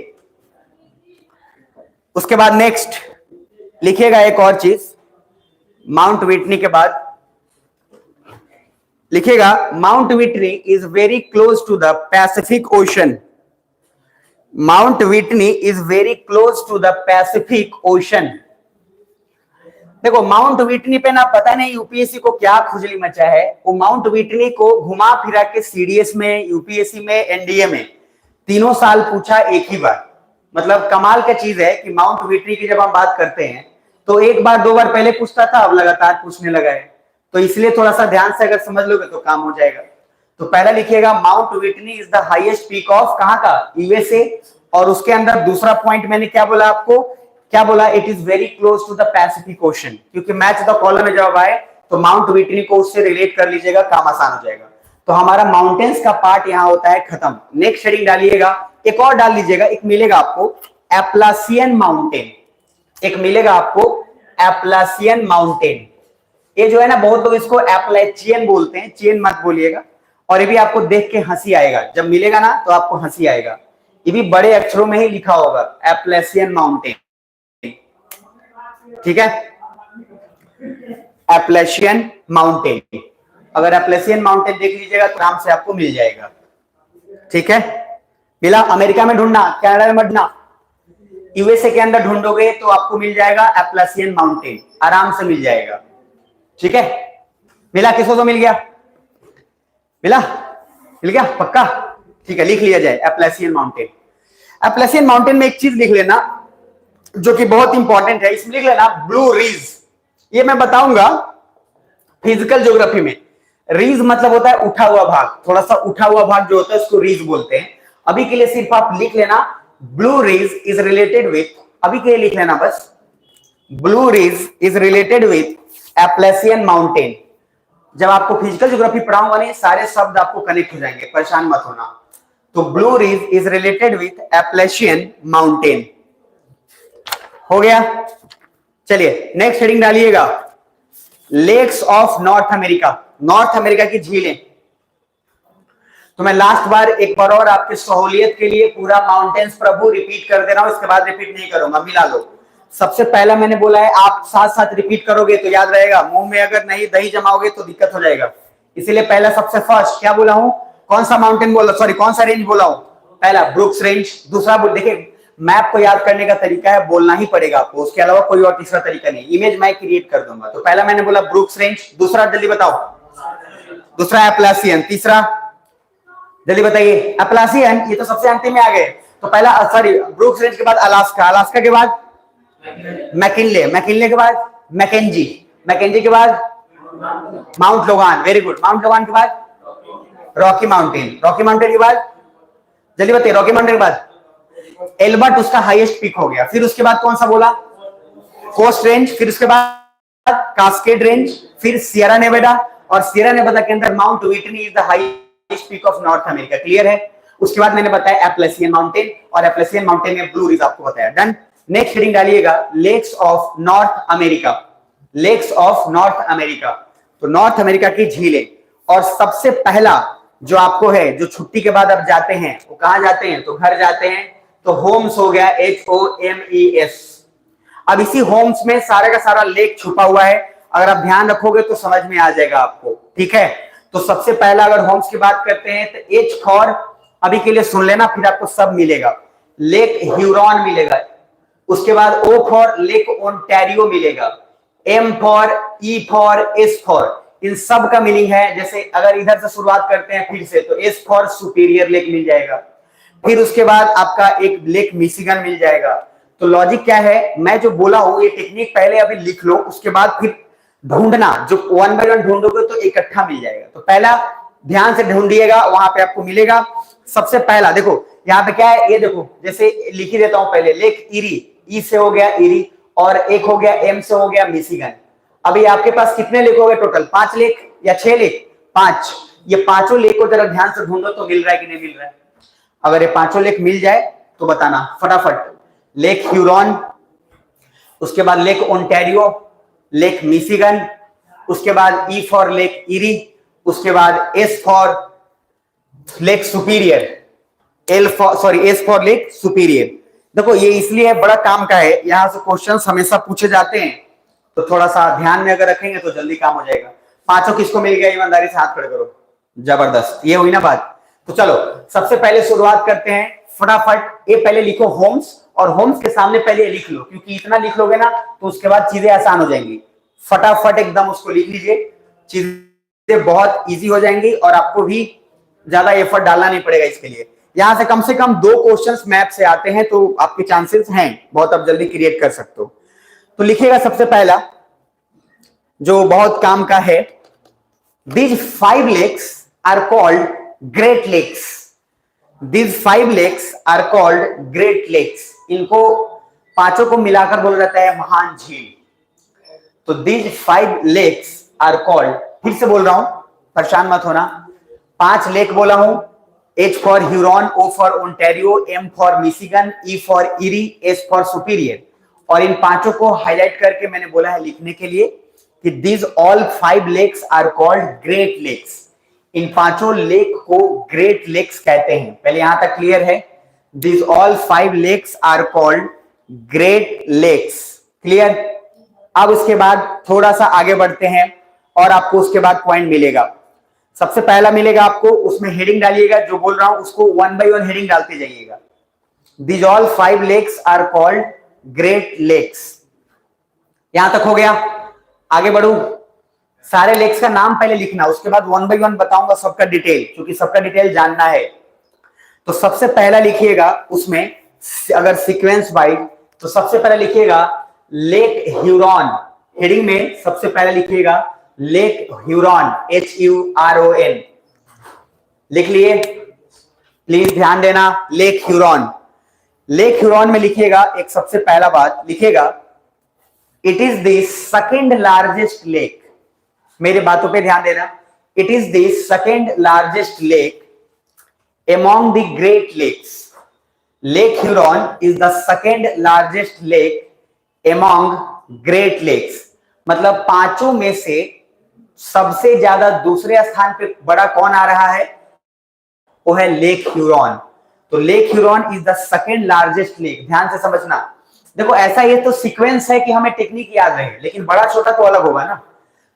उसके बाद नेक्स्ट लिखिएगा एक और चीज, माउंट विटनी के बाद लिखिएगा Mount Whitney is very close to the Pacific Ocean. Mount Whitney is very close to the Pacific Ocean. देखो माउंट विटनी पे ना पता नहीं यूपीएससी को क्या खुजली मचा है, वो माउंट विटनी को घुमा फिरा के सीडीएस में, यूपीएससी में, एनडीए में तीनों साल पूछा एक ही बार। मतलब कमाल का चीज है कि माउंट विटनी की जब हम बात करते हैं तो एक बार दो बार पहले पूछता था, अब लगातार पूछने लगा है। तो इसलिए थोड़ा सा ध्यान से अगर समझ लोगे तो काम हो जाएगा। तो पहला लिखिएगा Mount Whitney is the highest peak of कहां का? USA। और उसके अंदर दूसरा पॉइंट मैंने क्या बोला आपको? क्या बोला? It is very close to the Pacific Ocean, क्योंकि मैच द कॉलम में जब आए तो माउंट विटनी को उससे रिलेट कर लीजिएगा, काम आसान हो जाएगा। तो हमारा माउंटेन्स का पार्ट यहां होता है खत्म। नेक्स्ट हेडिंग डालिएगा, एक और डाल लीजिएगा, एक मिलेगा आपको एप्लासियन माउंटेन, एक मिलेगा आपको एप्लासियन माउंटेन। ये जो है ना, बहुत लोग इसको एप्लाचियन बोलते हैं, चेन मत बोलिएगा। और ये भी आपको देख के हंसी आएगा, जब मिलेगा ना तो आपको हंसी आएगा। ये भी बड़े अक्षरों में ही लिखा होगा, एप्लासियन माउंटेन, ठीक है? एप्लासियन माउंटेन, अगर एप्लासियन माउंटेन देख लीजिएगा तो नाम से आपको मिल जाएगा, ठीक है? मिला? अमेरिका में ढूंढना, कनाडा में ढूंढना, यूएसए के अंदर ढूंढोगे तो आपको मिल जाएगा एप्लासियन माउंटेन, आराम से मिल जाएगा। ठीक है, मिला? किसको तो मिल गया? मिला? मिल गया पक्का? ठीक है, लिख लिया जाए एप्लासियन माउंटेन। एप्लासियन माउंटेन में एक चीज लिख लेना जो कि बहुत इंपॉर्टेंट है, इसमें लिख लेना ब्लू रिज। ये मैं बताऊंगा फिजिकल ज्योग्राफी में। रीज मतलब होता है उठा हुआ भाग, थोड़ा सा उठा हुआ भाग जो होता है उसको रीज बोलते हैं। अभी के लिए सिर्फ आप लिख लेना Blue Ridge is related with, अभी के लिए लिख लेना बस Blue Ridge is related with Appalachian mountain. जब आपको फिजिकल ज्योग्राफी पढ़ाऊंगा नहीं, सारे शब्द आपको कनेक्ट हो जाएंगे, परेशान मत होना। तो Blue Ridge is related with Appalachian mountain. हो गया? चलिए नेक्स्ट हेडिंग डालिएगा, lakes of North America. North America की झीलें। तो मैं लास्ट बार एक बार और आपकी सहूलियत के लिए पूरा माउंटेन्स प्रभु रिपीट कर दे रहा हूं, इसके बाद रिपीट नहीं करूंगा, मिला लो। सबसे पहला मैंने बोला है आप साथ साथ रिपीट करोगे तो याद रहेगा, मुंह में अगर नहीं दही जमाओगे तो दिक्कत हो जाएगा। इसीलिए पहला सबसे फर्स्ट क्या बोला हूं, कौन सा माउंटेन बोला, सॉरी कौन सा रेंज बोला हूं? पहला ब्रुक्स रेंज। दूसरा देखिए मैप को याद करने का तरीका है, बोलना ही पड़ेगा आपको, उसके अलावा कोई और तीसरा तरीका नहीं, इमेज मैं क्रिएट कर दूंगा। तो पहला मैंने बोला ब्रुक्स रेंज, दूसरा जल्दी बताओ, दूसरा एप्लासियन, तीसरा जल्दी बताइए। एप्लासियन, ये तो सबसे अंतिम में आ गए। तो पहला सॉरी ब्रुक्स रेंज के बाद अलास्का, अलास्का के बाद मैकिनले, मैकिनले के बाद मैकेंजी, मैकेंजी के बाद mount Logan, very good. Mount Logan के बाद रॉकी माउंटेन, रॉकी माउंटेन के बाद जल्दी बताइए, रॉकी माउंटेन के बाद एल्बर्ट उसका हाईएस्ट पीक हो गया। फिर उसके बाद कौन सा बोला, कोस्ट रेंज, फिर उसके बाद कास्केड रेंज, फिर सियरा नेवाडा, और सियरा नेवाडा के अंदर Mount Whitney is the highest peak of North America. Clear है? उसके बाद मैंने बताया एप्लासियन माउंटेन, और एप्लासियन माउंटेन में ब्लू रिज आपको बताया। डन। नेक्स्ट हेडिंग डालिएगा, lakes of North America. Lakes of North America, तो नॉर्थ अमेरिका की झीलें। और सबसे पहला जो आपको है, जो छुट्टी के बाद अब जाते हैं, वो कहां जाते हैं, तो घर जाते हैं, तो होम्स हो गया, HOMES। अब इसी होम्स में सारा का सारा लेक छुपा हुआ है, अगर आप ध्यान रखोगे तो समझ में आ जाएगा आपको। ठीक है, तो सबसे पहला अगर होम्स की बात करते हैं तो H फॉर, अभी के लिए सुन लेना फिर आपको सब मिलेगा, लेक ह्यूरॉन मिलेगा। उसके बाद O फॉर लेक ओंटारियो मिलेगा, M for, E for, S for, इन सब का मीनिंग है, जैसे अगर इधर से शुरुआत करते हैं फिर से, तो S फॉर सुपीरियर लेक मिल जाएगा। फिर उसके बाद आपका एक लेक मिशिगन मिल जाएगा। तो लॉजिक क्या है, मैं जो बोला हूं ये टेक्निक पहले अभी लिख लो, उसके बाद फिर ढूंढना, जो वन बाय वन ढूंढोगे तो इकट्ठा मिल जाएगा। तो पहला ध्यान से ढूंढिएगा, वहां पे आपको मिलेगा। सबसे पहला देखो यहाँ पे क्या है, ये देखो जैसे लिख ही देता हूं पहले, लेक इरी, ई से हो गया इरी, और एक हो गया एम से हो गया मिशिगन। अभी आपके पास कितने लेक हो गए टोटल, 5 लेक या 6 लेक? 5। ये पांचों लेक को जरा ध्यान से ढूंढो तो मिल रहा है कि नहीं मिल रहा है। अगर ये पांचों लेक मिल जाए तो बताना फटाफट। लेक ह्यूरॉन, उसके बाद लेक ओंटारियो, लेक मिशिगन, उसके बाद ई फॉर लेक इरी, उसके बाद S for lake superior, S for lake superior. देखो ये इसलिए बड़ा काम का है, यहां से क्वेश्चंस हमेशा पूछे जाते हैं, तो थोड़ा सा ध्यान में अगर रखेंगे तो जल्दी काम हो जाएगा। पांचों किसको मिल गया, ईमानदारी से हाथ खड़े करो। जबरदस्त, ये हुई ना बात। तो चलो सबसे पहले शुरुआत करते हैं फटाफट। ये पहले लिखो होम्स, और होम्स के सामने पहले ये लिख लो, क्योंकि इतना लिख लोगे ना तो उसके बाद चीजें आसान हो जाएंगी। फटाफट एकदम उसको लिख लीजिए, चीजें बहुत इजी हो जाएंगी और आपको भी ज्यादा एफर्ट डालना नहीं पड़ेगा इसके लिए। यहां से कम 2 क्वेश्चंस मैप से आते हैं, तो आपके चांसेस हैं बहुत, आप जल्दी क्रिएट कर सकते हो। तो लिखिएगा सबसे पहला जो बहुत काम का है, these 5 lakes are called great lakes. These 5 lakes are called great lakes. इनको पांचों को मिलाकर बोला जाता है महान झील। तो these 5 lakes are called, फिर से बोल रहा हूं, परेशान मत होना। 5 लेक बोला हूं, H for Huron, O for Ontario, M for Michigan, E for eri, S for superior. और इन पांचों को हाईलाइट करके मैंने बोला है लिखने के लिए कि these all 5 lakes are called great lakes. इन पांचों लेक को ग्रेट लेक्स कहते हैं। पहले यहां तक क्लियर है? these all 5 lakes are called great lakes. Clear? अब उसके बाद थोड़ा सा आगे बढ़ते हैं और आपको उसके बाद पॉइंट मिलेगा। सबसे पहला मिलेगा आपको, उसमें हेडिंग डालिएगा, जो बोल रहा हूं उसको 1 by 1 हेडिंग डालते जाइएगा। These all 5 lakes are called Great Lakes. यहां तक हो गया, आगे बढ़ू। सारे लेक्स का नाम पहले लिखना, उसके बाद 1 बाय 1 बताऊंगा सबका डिटेल, क्योंकि सबका डिटेल जानना है। तो सबसे पहला लिखिएगा उसमें, अगर सीक्वेंस वाइज, तो सबसे पहले लिखिएगा लेक ह्यूरॉन। हेडिंग में सबसे पहले लिखिएगा लेक ह्यूरॉन, HURON। लिख लिए? प्लीज ध्यान देना, लेक ह्यूरॉन। लेक ह्यूरॉन में लिखिएगा, एक सबसे पहला बात लिखिएगा, it is the second largest lake. मेरी बातों पे ध्यान देना। It is the second largest lake among the Great Lakes. Lake Huron is the second largest lake among Great Lakes. मतलब पांचों में से सबसे ज्यादा दूसरे स्थान पे बड़ा कौन आ रहा है? वो है लेक ह्यूरॉन। तो Lake Huron is the second largest lake. ध्यान से समझना। देखो ऐसा ये तो सीक्वेंस है कि हमें टेक्निक याद रहे, लेकिन बड़ा छोटा तो अलग होगा ना।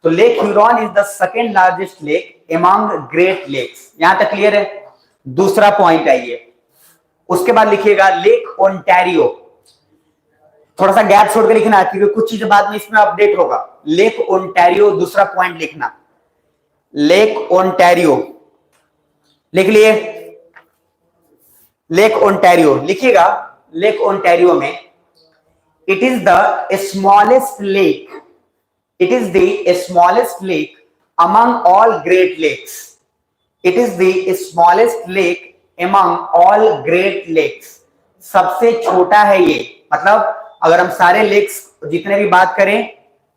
तो Lake Huron is the second largest lake among Great Lakes. यहां तक क्लियर है? दूसरा पॉइंट है ये। उसके बाद लिखिएगा लेक ओंटारियो। थोड़ा सा गैप छोड़ के लिखना, क्योंकि कुछ चीजें बाद में इसमें अपडेट होगा। लेक ओंटारियो दूसरा पॉइंट लिखना, लेक ओंटारियो। लिख लिए? लेक ओंटारियो लिखिएगा। लेक ओंटारियो में it is the smallest lake, it is the smallest lake among all Great Lakes. It is the smallest lake among all great lakes. सबसे छोटा है ये। मतलब अगर हम सारे लेक्स जितने भी बात करें,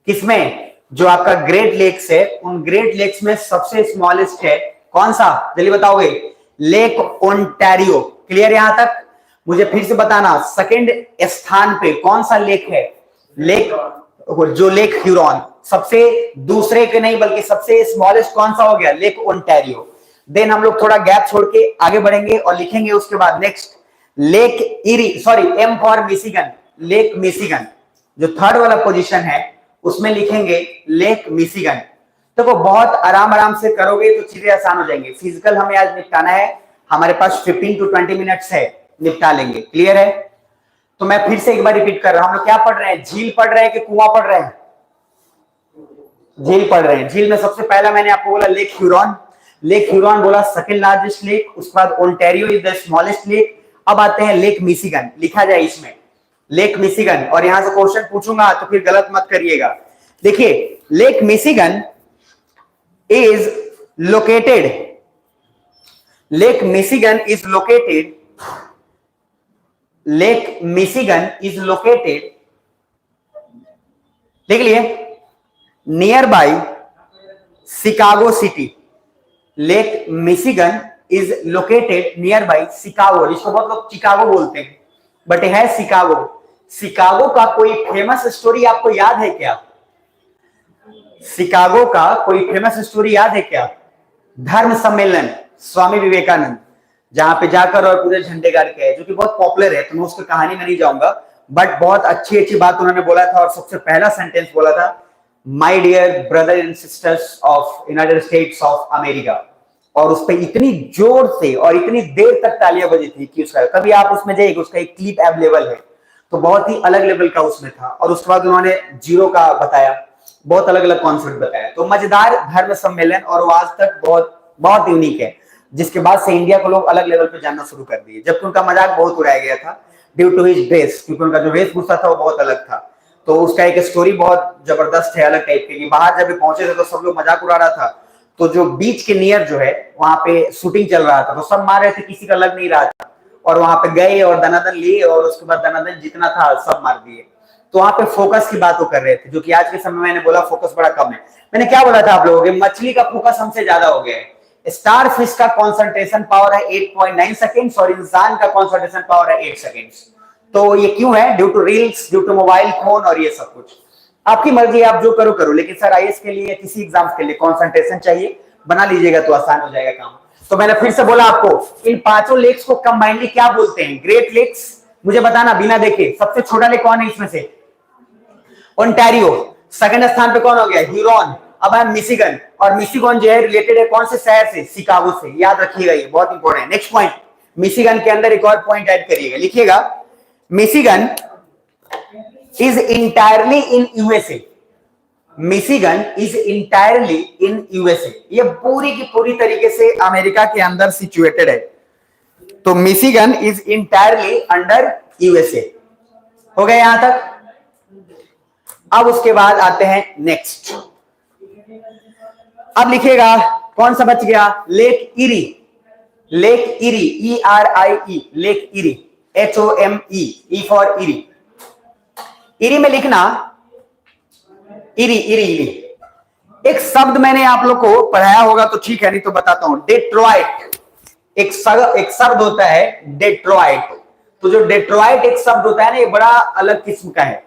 किसमें? जो आपका ग्रेट लेक्स है, उन ग्रेट लेक्स में सबसे स्मॉलेस्ट है कौन सा? जल्दी बताओगे। Lake Ontario. क्लियर यहां तक? मुझे फिर से बताना, सेकंड स्थान पे कौन सा लेक है? लेक, जो लेक ह्यूरॉन। सबसे दूसरे के नहीं, बल्कि सबसे स्मॉलेस्ट कौन सा हो गया? Lake Ontario. देन हम लोग थोड़ा गैप छोड़ के आगे बढ़ेंगे और लिखेंगे उसके बाद next Lake Erie, sorry M for Michigan, Lake Michigan. जो थर्ड वाला पोजीशन है उसमें लिखेंगे लेक मिशिगन। देखो बहुत आराम आराम से करोगे तो चीजें आसान हो जाएंगी। फिजिकल हमें आज निपटाना है, हमारे पास 15 to 20 मिनट्स है, निपटा लेंगे। क्लियर है? तो मैं फिर से एक बार रिपीट कर रहा हूं, हम लोग क्या पढ़ रहे हैं? झील पढ़ रहे हैं कि कुआं पढ़ रहे हैं? झील पढ़ रहे हैं। झील में सबसे पहला मैंने आपको बोला लेक ह्यूरॉन। लेक ह्यूरॉन बोला सेकंड लार्जेस्ट लेक, उसके बाद Ontario is the smallest lake. अब आते हैं लेक मिशिगन। लिखा जाए इसमें लेक मिशिगन, और यहां से क्वेश्चन पूछूंगा तो फिर गलत मत करिएगा। देखिए lake Michigan is located, lake Michigan is located, lake Michigan is located, देख लिए, near by Chicago city. Lake Michigan is located near by Chicago, जिसको बहुत लोग चिकागो बोलते हैं, बट है शिकागो। शिकागो का कोई फेमस स्टोरी आपको याद है क्या? शिकागो का कोई फेमस स्टोरी याद है क्या? धर्म सम्मेलन स्वामी विवेकानंद, जहां पे जाकर और पूरे झंडे गाड़ के आए, जो कि बहुत पॉपुलर है, तो मैं उसकी कहानी में नहीं जाऊंगा, बट बहुत अच्छी अच्छी बात उन्होंने बोला था। और सबसे पहला सेंटेंस बोला था, my dear brother and sisters of United States of America. और उस पर इतनी जोर से और इतनी देर तक तालियां बजी थी कि उसका, कभी आप उसमें जाइए, उसका एक क्लिप अवेलेबल है, तो बहुत ही अलग लेवल का उसमें था। और उसके बाद उन्होंने जीरो का बताया, बहुत अलग अलग कॉन्सेप्ट बताया। तो मजेदार धर्म सम्मेलन, और वो आज तक बहुत बहुत यूनिक है, जिसके बाद से इंडिया को लोग अलग लेवल पे जानना शुरू कर दिए। जबकि उनका मजाक बहुत उड़ाया गया था ड्यू टू हिज ड्रेस, क्योंकि उनका जो वेशभूषा था वो बहुत अलग था। तो उसका एक स्टोरी बहुत जबरदस्त है, अलग टाइप की। बाहर जब पहुंचे थे तो सब लोग मजाक उड़ा रहा था, तो जो बीच के नियर जो है वहां पे शूटिंग चल रहा था, तो सब मार रहे थे, किसी का लग नहीं रहा था। और वहां पे गए और दनादन लिए, और उसके बाद दनादन जितना था सब मार दिए। तो वहां पे फोकस की बात वो कर रहे थे, जो कि आज के समय में मैंने बोला फोकस बड़ा कम है। मैंने क्या बोला था आप लोगों के? मछली का फोकस हमसे ज्यादा हो गया है। स्टार फिश का कॉन्सेंट्रेशन पावर है 8.9 सेकेंड्स, और इंसान का कॉन्सेंट्रेशन पावर है 8 सेकेंड्स। तो ये क्यों है? Due to reels, due to mobile phone, और ये सब कुछ। आपकी मर्जी, आप जो करो करो, लेकिन सर आईएएस के लिए, किसी एग्जाम के लिए कॉन्सेंट्रेशन चाहिए, बना लीजिएगा तो आसान हो जाएगा काम। तो मैंने फिर से बोला आपको, इन पांचों लेक्स को कंबाइनली क्या बोलते हैं? Great Lakes. मुझे बताना बिना देखे, सबसे छोटा लेक कौन है इसमें से? ओंटारियो। सेकंड स्थान पे कौन हो गया? ह्यूरॉन। अब है मिशिगन, और मिशिगन जो है रिलेटेड है कौन से शहर से? शिकागो से। याद रखिएगा, ये बहुत इंपॉर्टेंट है। नेक्स्ट पॉइंट, मिशिगन के अंदर एक और पॉइंट ऐड करिएगा, लिखिएगा Michigan is entirely in USA. Michigan is entirely in USA, ये पूरी की पूरी तरीके से अमेरिका के अंदर सिचुएटेड है। तो Michigan is entirely under USA. हो गया यहां तक। अब उसके बाद आते हैं नेक्स्ट। अब लिखिएगा कौन सा बच गया, lake eri. Lake eri, ERIE, lake eri, HOME, E for eri. Eri में लिखना इरी इरी इरी। एक शब्द मैंने आप लोग को पढ़ाया होगा तो ठीक है, नहीं तो बताता हूं, डेट्रॉइट। एक शब्द होता है डेट्रॉइट। तो जो डेट्रॉइट एक शब्द होता है ना, ये बड़ा अलग किस्म का है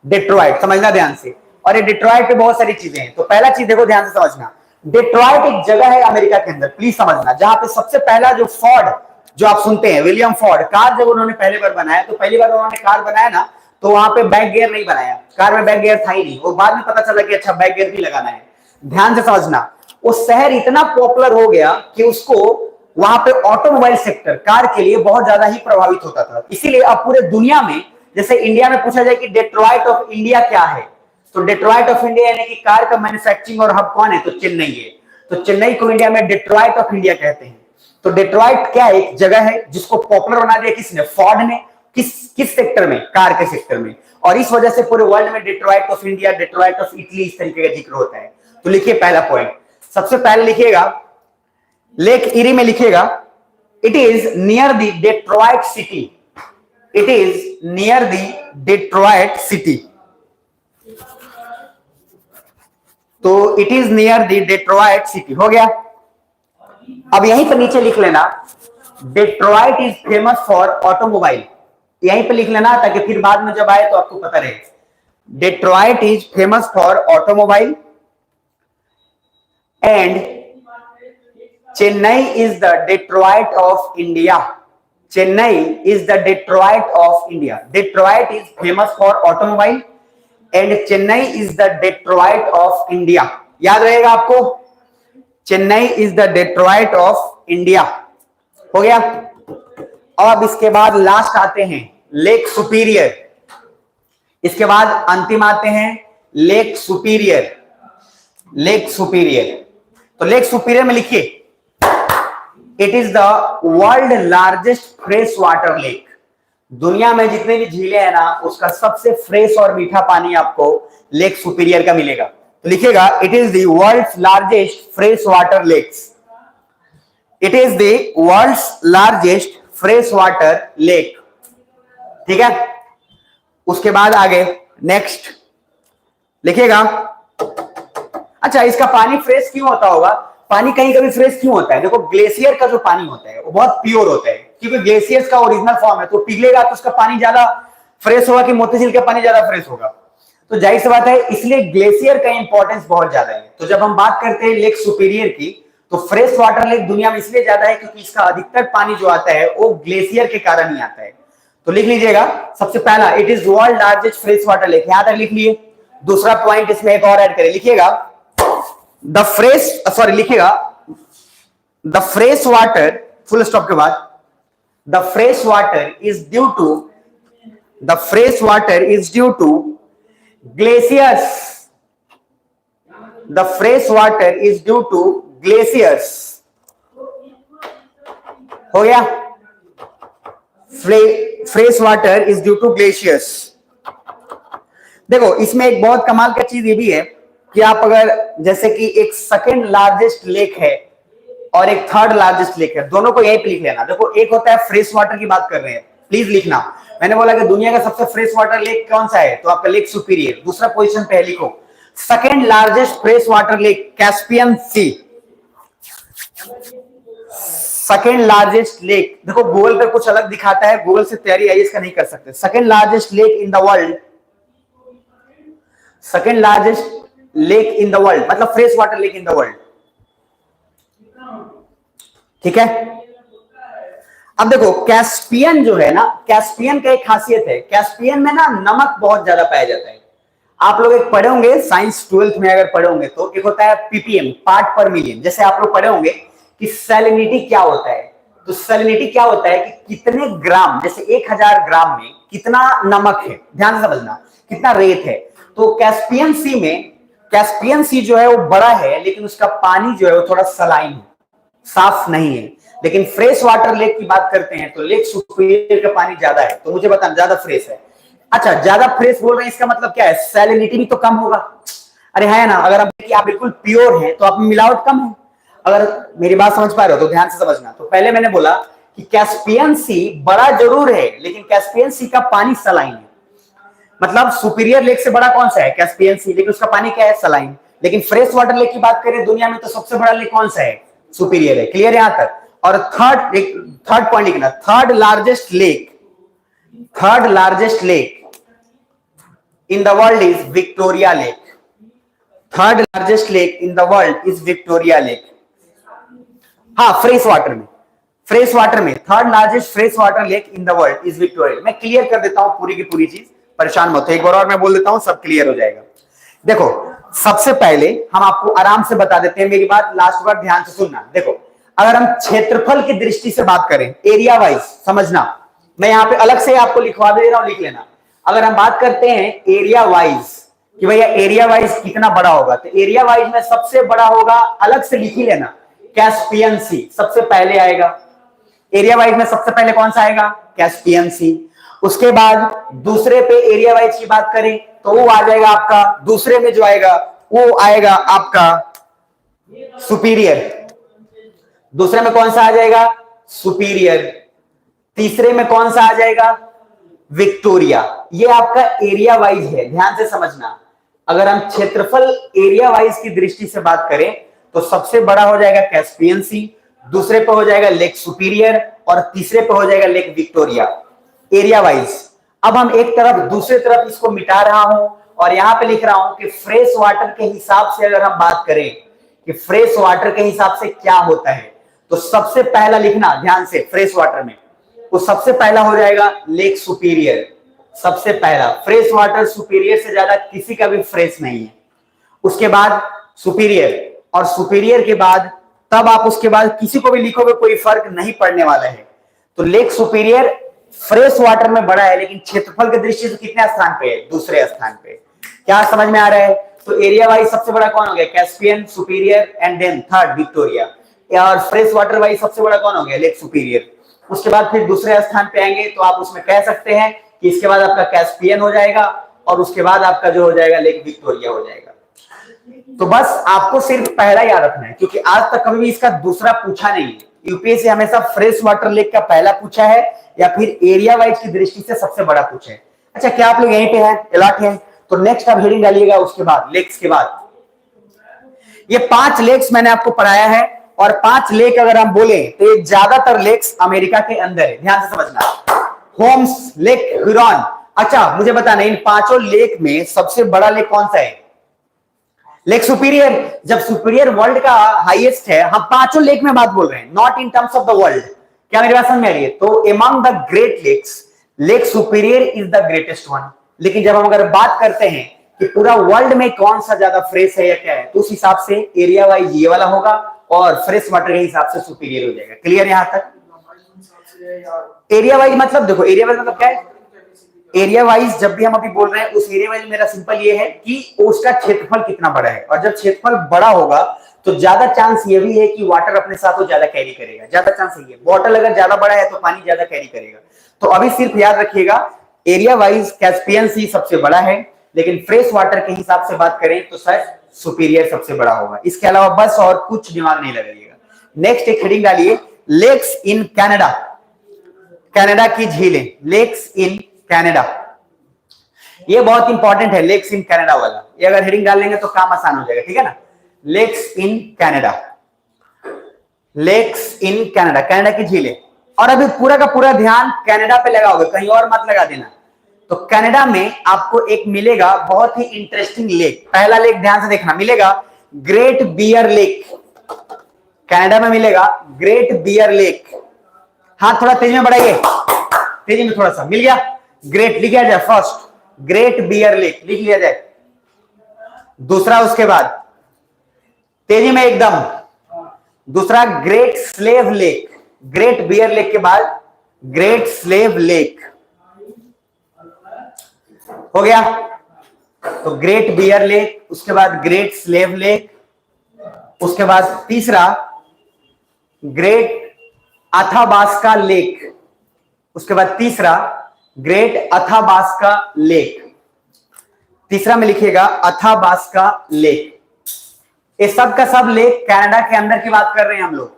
डेट्रॉइट, समझना ध्यान से। और ये डेट्रॉइट पे बहुत सारी चीजें हैं। तो पहला चीज देखो ध्यान से समझना, डेट्रॉइट एक जगह है अमेरिका के अंदर, प्लीज समझना, जहां पे सबसे पहला जो फोर्ड, जो आप सुनते हैं विलियम फोर्ड, कार जब उन्होंने पहली बार बनाया, तो पहली बार उन्होंने कार बनाया ना, तो वहां पे बैक गियर नहीं बनाया, कार में बैक गियर था ही नहीं। वो बाद में पता चला कि अच्छा बैक गियर भी लगाना है। ध्यान से समझना, वो शहर इतना पॉपुलर हो गया कि उसको वहां पे ऑटोमोबाइल सेक्टर कार के लिए बहुत ज्यादा ही प्रभावित होता था। इसीलिए अब पूरे दुनिया में, जैसे इंडिया में पूछा जाए कि डेट्रॉइट ऑफ इंडिया क्या है, तो डेट्रॉइट ऑफ इंडिया यानी कि कार का मैन्युफैक्चरिंग और हब कौन है, तो चेन्नई है। तो चेन्नई को इंडिया में डेट्रॉइट ऑफ इंडिया कहते हैं। तो डेट्रॉइट क्या है, एक जगह है जिसको पॉपुलर बना दिया किसने, फोर्ड ने। किस सेक्टर में, कार के सेक्टर में। और इस वजह से पूरे वर्ल्ड में Detroit of India, Detroit of Italy, इस तरीके का जिक्र होता है। तो लिखिए पहला पॉइंट, सबसे पहले लिखिएगा लेक इरी में लिखिएगा it is near the Detroit city. It is near the Detroit city. तो it is near the Detroit city, हो गया। अब यहीं पर नीचे लिख लेना Detroit is famous for automobile, यहीं पे लिख लेना ताकि फिर बाद में जब आए तो आपको पता रहे। Detroit is famous for automobile and Chennai is the Detroit of India. Chennai is the Detroit of India. Detroit is famous for automobile and Chennai is the Detroit of India. याद रहेगा आपको, Chennai is the Detroit of India. हो गया। अब इसके बाद लास्ट आते हैं लेक सुपीरियर। इसके बाद अंतिम आते हैं लेक सुपीरियर। लेक सुपीरियर, तो लेक सुपीरियर में लिखिए it is the world largest fresh water lake. दुनिया में जितने भी झीलें हैं ना, उसका सबसे फ्रेश और मीठा पानी आपको लेक सुपीरियर का मिलेगा। तो लिखिएगा it is the world's largest fresh water lakes. It is the world's largest fresh water lake. ठीक है। उसके बाद आगे नेक्स्ट लिखिएगा, अच्छा इसका पानी फ्रेश क्यों होता होगा, पानी कहीं कभी फ्रेश क्यों होता है। देखो ग्लेशियर का जो पानी होता है वो बहुत प्योर होता है, क्योंकि ग्लेशियर्स का ओरिजिनल फॉर्म है, तो पिघलेगा तो उसका पानी ज्यादा फ्रेश होगा कि मोती झील का पानी ज्यादा फ्रेश होगा। तो जाहिर सी बात है, इसलिए ग्लेशियर का इंपॉर्टेंस बहुत ज्यादा है। तो जब हम बात करते हैं लेक सुपीरियर की, तो फ्रेश वाटर लेक दुनिया में इसलिए ज्यादा है क्योंकि इसका अधिकतर पानी जो आता है वो ग्लेशियर के कारण ही आता है। तो लिख लीजिएगा सबसे पहला it is world largest fresh water lake, यहां तक लिख लिए। दूसरा पॉइंट इसमें एक और ऐड करें, लिखिएगा द फ्रेश, सॉरी लिखिएगा the fresh water, full stop के बाद, the fresh water is due to, the fresh water is due to glaciers. The fresh water is due to glaciers. हो गया, fresh water is due to glaciers. देखो इसमें एक बहुत कमाल का चीज ये भी है कि आप अगर जैसे कि एक सेकंड लार्जेस्ट लेक है और एक थर्ड लार्जेस्ट लेक है, दोनों को यहीं पे लिख लेना। देखो एक होता है फ्रेश वाटर की बात कर रहे हैं, प्लीज लिखना। मैंने बोला कि दुनिया का सबसे फ्रेश वाटर लेक कौन सा है, तो आपका लेक सुपीरियर। दूसरा पोजीशन पे लिखो second largest fresh water lake Caspian sea. Second largest lake, देखो गूगल पे कुछ अलग दिखाता है, गूगल से तैयारी आईएएस का नहीं कर सकते। Second largest lake in the world, second largest lake in the world मतलब fresh water lake in the world. ठीक है। अब देखो कैस्पियन जो है ना, कैस्पियन का एक खासियत है, कैस्पियन में ना नमक बहुत ज्यादा पाया जाता है। आप लोग एक पढ़े होंगे साइंस 12th में, अगर पढ़े होंगे तो एक होता है पीपीएम, पार्ट पर मिलियन। जैसे आप लोग पढ़े होंगे कि सैलिनिटी क्या होता है, तो सैलिनिटी क्या होता है कि कितने ग्राम, जैसे 1000 ग्राम में कितना नमक है, ध्यान से समझना, कितना रेत है। तो कैस्पियन सी में, कैस्पियन सी जो है वो बड़ा है लेकिन उसका पानी जो है वो थोड़ा सलाइन है, साफ नहीं है। लेकिन फ्रेश वाटर लेक की बात करते हैं तो लेक सुपीरियर का पानी ज्यादा है। तो मुझे बताना ज्यादा फ्रेश है। अच्छा, ज्यादा फ्रेश बोल रहे हैं इसका मतलब क्या है? सैलिनिटी भी तो कम होगा। अरे है ना, अगर आप बिल्कुल प्योर है तो आप में मिलावट कम है। अगर मेरी बात समझ पा रहे हो तो ध्यान से समझना। तो पहले मैंने बोला कि कैस्पियन सी बड़ा जरूर है लेकिन कैस्पियन सी का पानी सलाइन है। मतलब सुपीरियर लेक से बड़ा कौन सा है? कैस्पियन सी, लेकिन उसका पानी क्या है? सलाइन। लेकिन फ्रेश वाटर लेक की बात करें दुनिया में तो सबसे बड़ा लेक कौन सा है? सुपीरियर है। क्लियर है यहां तक? और थर्ड पॉइंट लिखना, third largest lake in the world is Victoria lake. Third largest lake in the world is Victoria lake. हाँ, फ्रेश वाटर में third largest fresh water lake in the world is Victoria. मैं क्लियर कर देता हूं पूरी की पूरी चीज, परेशान मत हो। एक बार और मैं बोल देता हूं, सब क्लियर हो जाएगा। देखो, सबसे पहले हम आपको आराम से बता देते हैं, मेरी बात लास्ट बार ध्यान से सुनना। देखो, अगर हम क्षेत्रफल की दृष्टि से बात करें, एरिया वाइज समझना, मैं यहां पे अलग से आपको लिखवा दे रहा हूं, लिख लेना। अगर हम बात करते हैं एरिया वाइज कि भैया एरिया वाइज कितना बड़ा होगा, तो एरिया वाइज में सबसे बड़ा होगा, अलग से लिख ही लेना, कैस्पियन सी सबसे पहले आएगा। एरिया वाइज में सबसे पहले कौन सा आएगा? कैस्पियन सी। उसके बाद दूसरे पे एरिया वाइज की बात करें तो वो आ जाएगा आपका, दूसरे में जो आएगा वो आएगा आपका सुपीरियर। दूसरे में कौन सा आ जाएगा? सुपीरियर। तीसरे में कौन सा आ जाएगा? विक्टोरिया। ये आपका एरिया वाइज है, ध्यान से समझना। अगर हम क्षेत्रफल एरिया वाइज की दृष्टि से बात करें तो सबसे बड़ा हो जाएगा कैस्पियन सी, दूसरे पे हो जाएगा लेक सुपीरियर और तीसरे पे हो जाएगा लेक विक्टोरिया, एरिया वाइज। अब हम एक तरफ दूसरे तरफ इसको मिटा रहा हूं और यहां पे लिख रहा हूं कि फ्रेश वाटर के हिसाब से अगर हम बात करें कि फ्रेश वाटर के हिसाब से क्या होता है, तो सबसे पहला लिखना ध्यान से, फ्रेश वाटर में वो सबसे पहला हो जाएगा लेक सुपीरियर। सबसे पहला फ्रेश वाटर सुपीरियर से ज्यादा किसी का भी फ्रेश नहीं है। उसके बाद सुपीरियर, और सुपीरियर के बाद तब आप उसके बाद किसी को भी लिखोगे कोई फर्क नहीं पड़ने वाला है। तो लेक सुपीरियर फ्रेश वाटर में बड़ा है लेकिन क्षेत्रफल की दृष्टि से कितने स्थान पे है? दूसरे स्थान पे। क्या समझ में आ रहा है? तो एरिया वाइज सबसे बड़ा कौन हो गया? Caspian, Superior and then third Victoria. और फ्रेश वाटर वाइज सबसे बड़ा कौन हो गया? Lake Superior. उसके बाद फिर दूसरे स्थान पे आएंगे तो आप उसमें कह सकते हैं कि इसके बाद आपका कैस्पियन हो जाएगा और उसके बाद आपका जो हो जाएगा लेक विक्टोरिया हो जाएगा। तो बस आपको सिर्फ पहला याद रखना है क्योंकि आज तक कभी भी इसका दूसरा पूछा नहीं है। यूपीएससी हमेशा फ्रेश वाटर लेक का पहला पूछा है या फिर एरिया वाइज की दृष्टि से सबसे बड़ा पूछा है। अच्छा, क्या आप लोग यहीं पे हैं, अलर्ट हैं? तो नेक्स्ट आप हेडिंग डालिएगा उसके बाद, लेक्स के बाद। ये 5 लेक्स मैंने आपको पढ़ाया है और 5 लेक अगर हम बोले तो ये ज्यादातर लेक्स अमेरिका के अंदर है, ध्यान से समझना। Homes, Lake Huron. अच्छा, मुझे बताना इन पांचों लेक में सबसे बड़ा लेक कौन सा है? Lake Superior. जब सुपीरियर वर्ल्ड का हाईएस्ट है, हम पांचों लेक में बात बोल रहे हैं, not in terms of the world. क्या मेरी बात समझ में आ रही है? तो among the Great Lakes Lake Superior is the greatest one. लेकिन जब हम अगर बात करते हैं कि पूरा वर्ल्ड में कौन सा ज्यादा फ्रेश है या क्या है, तो उस हिसाब से एरिया वाइज ये वाला होगा और फ्रेश वाटर के हिसाब से सुपीरियर हो जाएगा। क्लियर यहां तक? एरिया वाइज मतलब देखो, एरिया वाइज मतलब क्या है? एरिया वाइज जब भी हम अभी बोल रहे हैं उस एरिया वाइज मेरा सिंपल ये है कि उसका क्षेत्रफल कितना बड़ा है, और जब क्षेत्रफल बड़ा होगा तो ज्यादा चांस ये भी है कि वाटर अपने साथ वो ज्यादा कैरी करेगा। ज्यादा चांस है, बॉटल अगर ज्यादा बड़ा है तो पानी ज्यादा कैरी करेगा। तो अभी सिर्फ याद रखिएगा, एरिया वाइज कैस्पियन सी सबसे बड़ा है लेकिन फ्रेश वाटर के हिसाब से बात करें तो शायद सुपीरियर सबसे बड़ा होगा। इसके अलावा बस और कुछ दिमाग नहीं लगाइएगा। नेक्स्ट एक हेडिंग डालिए, लेक्स इन कनाडा। कनाडा की झीलें, लेक्स इन कनाडा। ये बहुत इंपॉर्टेंट है, लेक्स इन कनाडा वाला। ये अगर हेडिंग डाल लेंगे तो काम आसान हो जाएगा, ठीक है ना? Lakes in Canada, lakes in Canada, Canada की झीलें। और अभी पूरा का पूरा ध्यान कनाडा पे लगाओगे, कहीं और मत लगा देना। तो कनाडा में आपको एक मिलेगा बहुत ही इंटरेस्टिंग लेक। पहला लेक ध्यान से देखना, मिलेगा ग्रेट बियर लेक। कनाडा में मिलेगा ग्रेट बियर लेक। हाथ थोड़ा तेजी में बढ़ाइए, तेजी में थोड़ा सा। मिल गया? ग्रेट लिख लिया जाए, फर्स्ट ग्रेट बियर लेक लिख लिया जाए। दूसरा उसके बाद तेजी में एकदम, दूसरा Great Slave Lake, Great Bear Lake के बाद ग्रेट स्लेव लेक हो गया। तो ग्रेट बियर लेक, उसके बाद ग्रेट स्लेव लेक, उसके बाद तीसरा ग्रेट अथाबास्का लेक, उसके बाद तीसरा ग्रेट अथाबास्का लेक, तीसरा में लिखिएगा अथाबास्का लेक। ये सब का सब लेक कनाडा के अंदर की बात कर रहे हैं हम लोग,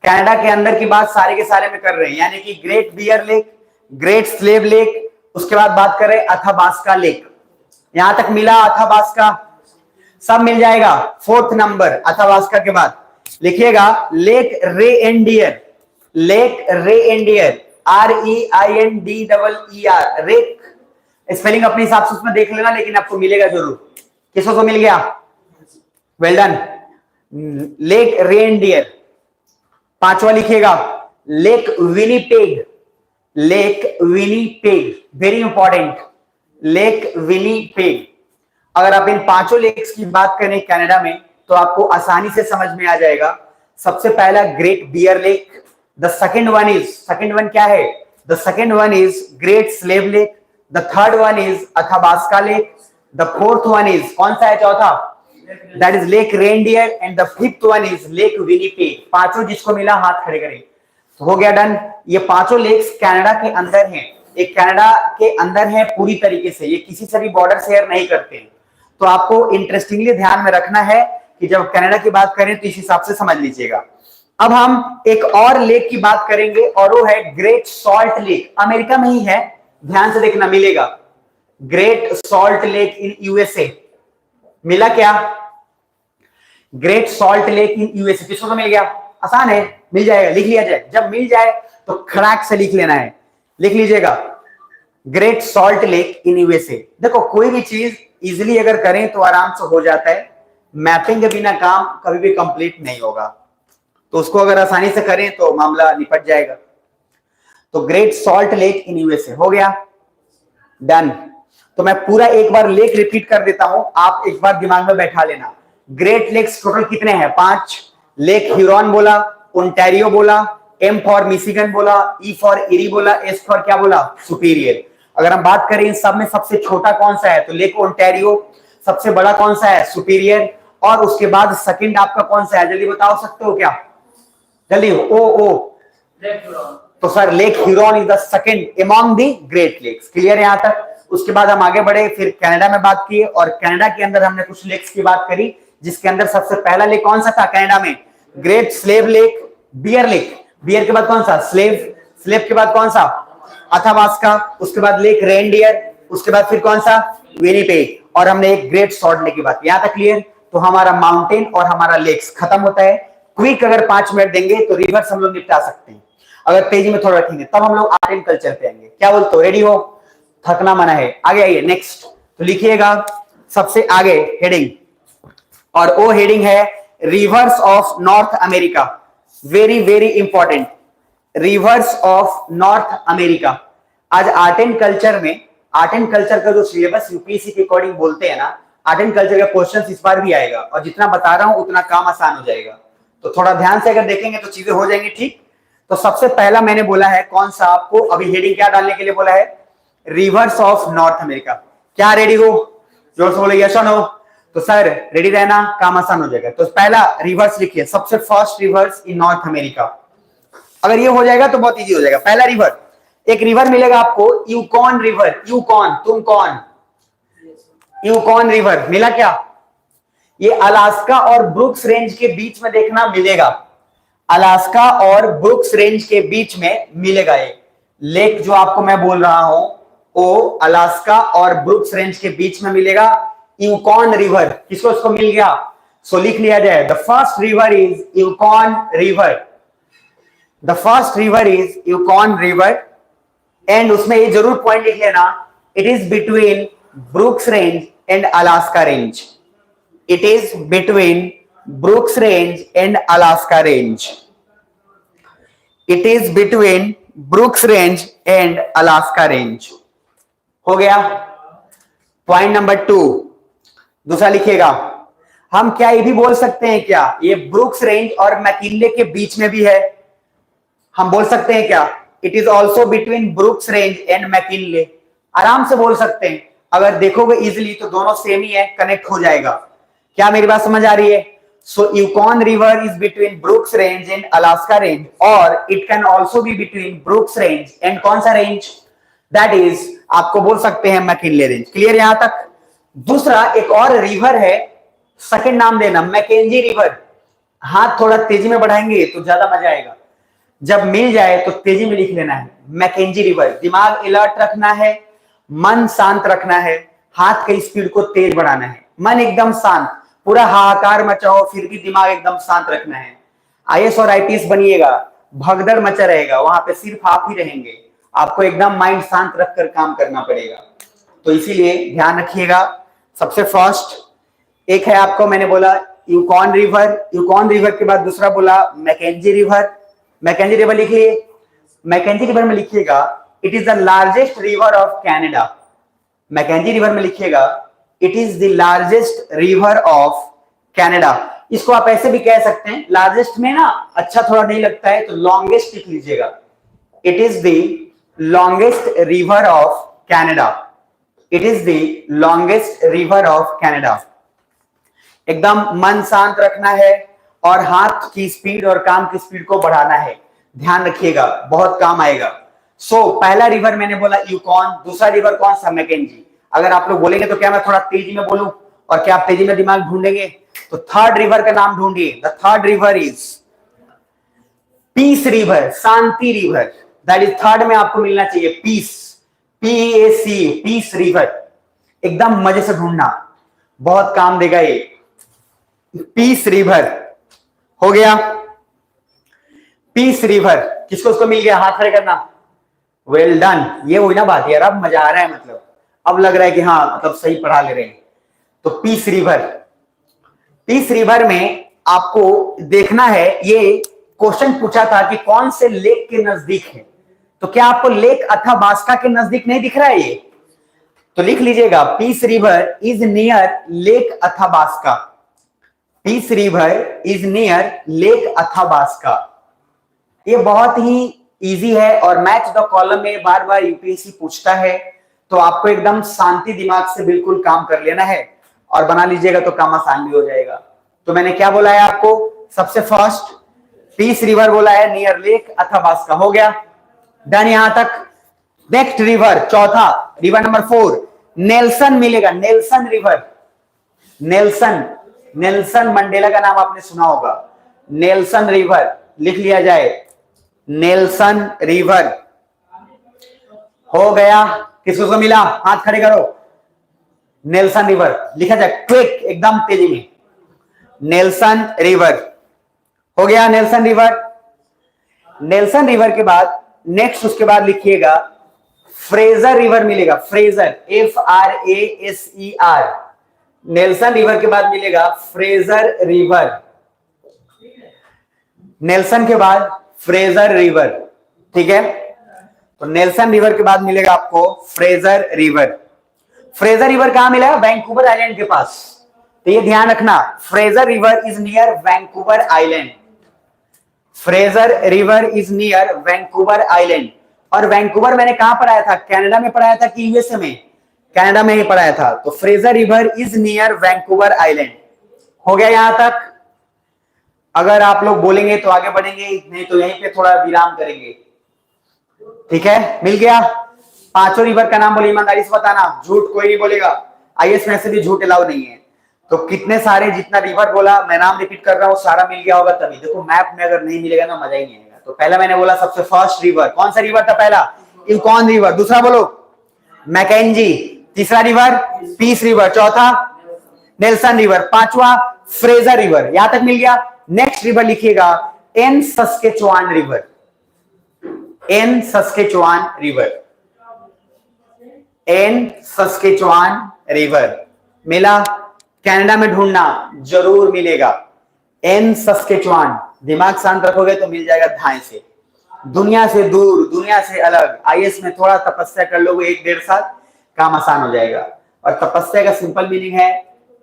कनाडा के अंदर की बात सारे के सारे में कर रहे हैं, यानी कि Great Bear Lake, Great Slave Lake, उसके बाद बात कर रहे हैं अथाबास्का लेक। यहां तक मिला अथाबास्का, सब मिल जाएगा। फोर्थ नंबर अथाबास्का के बाद लिखिएगा Lake Reindeer, Lake Reindeer, REINDER, रेक। स्पेलिंग अपने हिसाब से उसमें देख लेना, लेकिन आपको मिलेगा जरूर। किसको तो मिल गया, वेल डन। Lake reindeer. पांचवा लिखिएगा lake Winnipeg, lake Winnipeg, very important, lake Winnipeg. अगर आप इन पांचों लेक्स की बात करें कनाडा में तो आपको आसानी से समझ में आ जाएगा। सबसे पहला Great Bear Lake, the second one is, second one क्या है, the second one is Great Slave Lake, the third one is Athabasca Lake, the fourth one is, कौन सा है चौथा, that is Lake Reindeer, and the fifth one is Lake Winnipeg. पांचों जिसको मिला हाथ खड़े करें। तो हो गया डन। ये पांचों लेक्स कनाडा के अंदर हैं, एक कनाडा के अंदर है पूरी तरीके से, ये किसी से भी बॉर्डर शेयर नहीं करते। तो आपको इंटरेस्टिंगली ध्यान में रखना है कि जब कनाडा की बात करें तो इस हिसाब से समझ लीजिएगा। अब हम एक और लेक की बात करेंगे और वो है ग्रेट सॉल्ट लेक, अमेरिका में ही है, ध्यान से देखना, मिलेगा great salt lake in USA. मिला क्या, great salt lake in USA, किसको तो मिल गया, आसान है, मिल जाएगा, लिख लिया जाए। जब मिल जाए तो खड़ाक से लिख लेना है, लिख लीजिएगा great salt lake in USA. देखो कोई भी चीज इजिली अगर करें तो आराम से हो जाता है, मैपिंग के बिना काम कभी भी कंप्लीट नहीं होगा, तो उसको अगर आसानी से करें तो मामला निपट जाएगा। तो great salt lake in USA हो गया, डन। तो मैं पूरा एक बार लेक रिपीट कर देता हूं, आप एक बार दिमाग में बैठा लेना। ग्रेट लेक्स टोटल कितने हैं, 5। लेक ह्यूरॉन बोला, ओंटारियो बोला, M फॉर मिशिगन बोला, E फॉर इरी बोला, S फॉर क्या बोला, सुपीरियर। अगर हम बात करें इन सब में सबसे छोटा कौन सा है तो लेक ओंटारियो, सबसे बड़ा कौन सा है सुपीरियर, और उसके बाद सेकंड आपका कौन सा है, जल्दी बताओ सकते हो क्या, जल्दी, ओ तो sir Lake Huron is the second among the Great Lakes. Clear है यहां तक। उसके बाद हम आगे बढ़े, फिर कनाडा में बात की, और कनाडा के अंदर हमने कुछ लेक्स की बात करी, जिसके अंदर सबसे पहला लेक कौन सा था कनाडा में, Great Slave Lake, Bear Lake, Bear के बाद कौन सा, स्लेव, स्लेव के बाद कौन सा, अथाबास्का, उसके बाद लेक रेनडियर, उसके बाद फिर कौन सा, विनीपेग, और हमने एक ग्रेट सॉल्ट लेक की बात की। यहां तक क्लियर। तो हमारा माउंटेन और हमारा लेक्स खत्म होता है। क्विक अगर 5 मिनट देंगे तो रिवर्स हम लोग निपटा सकते हैं, अगर तेजी में थोड़ा रखेंगे तब हम लोग आर्ट एंड कल्चर पे आएंगे। क्या बोलते हो, रेडी हो, थकना मना है। आगे आइए नेक्स्ट, तो लिखिएगा सबसे आगे हेडिंग, और वो हेडिंग है reverse of North America. Very very important, reverse of North America. आज आर्ट एंड कल्चर में, आर्ट एंड कल्चर का जो सिलेबस यूपीएससी के अकॉर्डिंग बोलते हैं ना, आर्ट एंड कल्चर का क्वेश्चन इस बार भी आएगा, और जितना बता रहा हूं उतना काम आसान हो जाएगा। तो थोड़ा ध्यान से अगर देखेंगे तो चीजें हो जाएंगी ठीक। तो सबसे पहला मैंने बोला है कौन सा, आपको अभी हेडिंग क्या डालने के लिए बोला है, रिवर्स ऑफ नॉर्थ अमेरिका। क्या रेडी हो, जोर से बोले यस और नो। तो सर रेडी रहना, काम आसान हो जाएगा। तो पहला रिवर्स लिखिए, सबसे फर्स्ट रिवर्स इन नॉर्थ अमेरिका। अगर ये हो जाएगा तो बहुत इजी हो जाएगा। पहला रिवर, एक रिवर मिलेगा आपको, यूकॉन रिवर, यूकॉन, तुम कौन, यूकॉन रिवर मिला क्या, ये अलास्का और ब्रुक्स रेंज के बीच में देखना मिलेगा, अलास्का और ब्रुक्स रेंज के बीच में मिलेगा। ये लेक जो आपको मैं बोल रहा हूं वो अलास्का और ब्रुक्स रेंज के बीच में मिलेगा, यूकॉन रिवर। किसको इसको मिल गया, सो लिख लिया जाए, the first river is Yukon River, the first river is Yukon River. And उसमें ये जरूर पॉइंट लिख लेना, it is between Brooks range and Alaska Range, it is between Brooks range and Alaska Range, it is between Brooks range and Alaska Range. हो गया पॉइंट नंबर 2। दूसरा लिखिएगा, हम क्या ये भी बोल सकते हैं क्या, ये ब्रुक्स रेंज और मैकिनले के बीच में भी है, हम बोल सकते हैं क्या, it is also between Brooks range and McKinley, आराम से बोल सकते हैं। अगर देखोगे इजिली तो दोनों सेम ही है, कनेक्ट हो जाएगा। क्या मेरी बात समझ आ रही है? So Yukon river is between Brooks range and Alaska range, और it can also be between Brooks range and कौन सा रेंज, दैट इज आपको बोल सकते हैं मैकिनले रेंज। क्लियर यहां तक? दूसरा एक और रिवर है, सेकंड नाम देना मैकेंजी रिवर। हाथ थोड़ा तेजी में बढ़ाएंगे तो ज्यादा मजा आएगा, जब मिल जाए तो तेजी में लिख लेना है। मैकेंजी रिवर, दिमाग अलर्ट रखना है, मन शांत रखना है, हाथ की स्पीड को तेज बढ़ाना है, मन एकदम शांत, पूरा हाहाकार मचाओ फिर भी दिमाग एकदम शांत रखना है। आईएएस और आईपीएस बनिएगा, भगदड़ मचा रहेगा, वहां पे सिर्फ आप ही रहेंगे, आपको एकदम माइंड शांत रखकर काम करना पड़ेगा। तो इसीलिए ध्यान रखिएगा। सबसे फर्स्ट एक है आपको मैंने बोला यूकॉन रिवर, यूकॉन रिवर के बाद दूसरा बोला मैकेंजी रिवर। मैकेंजी रिवर लिख लिए, मैकेंजी रिवर में लिखिएगा it is the largest river of Canada. Mackenzie River में लिखिएगा it is the largest river of Canada. इसको आप ऐसे भी कह सकते हैं, लार्जेस्ट में ना अच्छा थोड़ा नहीं लगता है तो लॉन्गेस्ट लिख लीजिएगा, it is the longest river of Canada, it is the longest river of Canada. एकदम मन शांत रखना है और हाथ की स्पीड और काम की स्पीड को बढ़ाना है, ध्यान रखिएगा, बहुत काम आएगा। पहला रिवर मैंने बोला यूकॉन, दूसरा रिवर कौन सा, मैकेंजी। अगर आप लोग बोलेंगे तो क्या मैं थोड़ा तेजी में बोलूं और क्या आप तेजी में दिमाग ढूंढेंगे, तो थर्ड रिवर का नाम ढूंढिए। The third river is peace river, Shanti river, that is third में आपको मिलना चाहिए, पीस, PEAC, पीस रिवर। एकदम मजे से ढूंढना, बहुत काम देगा ये। पीस रिवर हो गया, पीस रिवर, किसको उसको मिल गया, हाथ खड़े करना, वेल डन। ये हुई ना बात यार, अब मजा आ रहा है, मतलब अब लग रहा है कि हाँ मतलब सही पढ़ा ले रहे हैं। तो पीस रिवर, पीस रिवर में आपको देखना है, ये क्वेश्चन पूछा था कि कौन से लेक के नजदीक है, तो क्या आपको लेक अथाबास्का के नजदीक नहीं दिख रहा है ये, तो लिख लीजिएगा Peace River is near Lake Athabasca, Peace River is near Lake Athabasca. ये बहुत ही इजी है और मैच द कॉलम में बार बार यूपीएससी पूछता है, तो आपको एकदम शांति दिमाग से बिल्कुल काम कर लेना है और बना लीजिएगा तो काम आसान भी हो जाएगा। तो मैंने क्या बोला है आपको, सबसे फर्स्ट पीस रिवर बोला है नियर लेक अथाबास्का, हो गया डन यहां तक। नेक्स्ट रिवर, चौथा रिवर नंबर 4 नेल्सन मिलेगा, Nelson river, Nelson, Nelson Mandela का नाम आपने सुना होगा, नेल्सन रिवर लिख लिया जाए, नेल्सन रिवर हो गया। किसको मिला, हाथ खड़े करो, नेल्सन रिवर लिखा जाए क्विक, एकदम तेजी में, नेल्सन रिवर हो गया, नेल्सन रिवर। नेल्सन रिवर के बाद नेक्स्ट उसके बाद लिखिएगा फ्रेजर रिवर मिलेगा, फ्रेजर, FRASER, नेल्सन रिवर के बाद मिलेगा फ्रेजर रिवर, नेल्सन के बाद फ्रेजर रिवर, ठीक है। तो नेल्सन रिवर के बाद मिलेगा आपको फ्रेजर रिवर। फ्रेजर रिवर कहां मिलेगा, वैंकूवर आइलैंड के पास, तो ये ध्यान रखना, Fraser river is near Vancouver island, Fraser river is near Vancouver island. और वैंकूवर मैंने कहां पढ़ाया था, कनाडा में पढ़ाया था कि यूएसए में, कनाडा में ही पढ़ाया था। तो Fraser river is near Vancouver island, हो गया यहां तक। अगर आप लोग बोलेंगे तो आगे बढ़ेंगे, नहीं तो यहीं पे थोड़ा विराम करेंगे, ठीक है, मिल गया। पांचों रिवर का नाम बोले, ईमानदारी से बताना, झूठ कोई नहीं बोलेगा, आईएएस में से भी झूठ अलाउ नहीं है। तो कितने सारे, जितना रिवर बोला मैं नाम रिपीट कर रहा हूं, सारा मिल गया होगा तभी। देखो मैप में अगर नहीं मिलेगा ना मजा ही नहीं आएगा। तो पहला मैंने बोला सबसे फर्स्ट रिवर, कौन सा रिवर था पहला, यूकॉन रिवर, दूसरा बोलो मैकेंजी, तीसरा रिवर पीस रिवर, चौथा नेल्सन रिवर, पांचवा फ्रेजर रिवर, यहां तक मिल गया। नेक्स्ट रिवर लिखिएगा N Saskatchewan river, N Saskatchewan river, N Saskatchewan river मिला। कनाडा में ढूंढना, जरूर मिलेगा, एन सस्केचुआन, दिमाग शांत रखोगे तो मिल जाएगा धाए से, दुनिया से दूर, दुनिया से अलग। आईएएस में थोड़ा तपस्या कर लोगे 1-1.5 साल, काम आसान हो जाएगा। और तपस्या का सिंपल मीनिंग है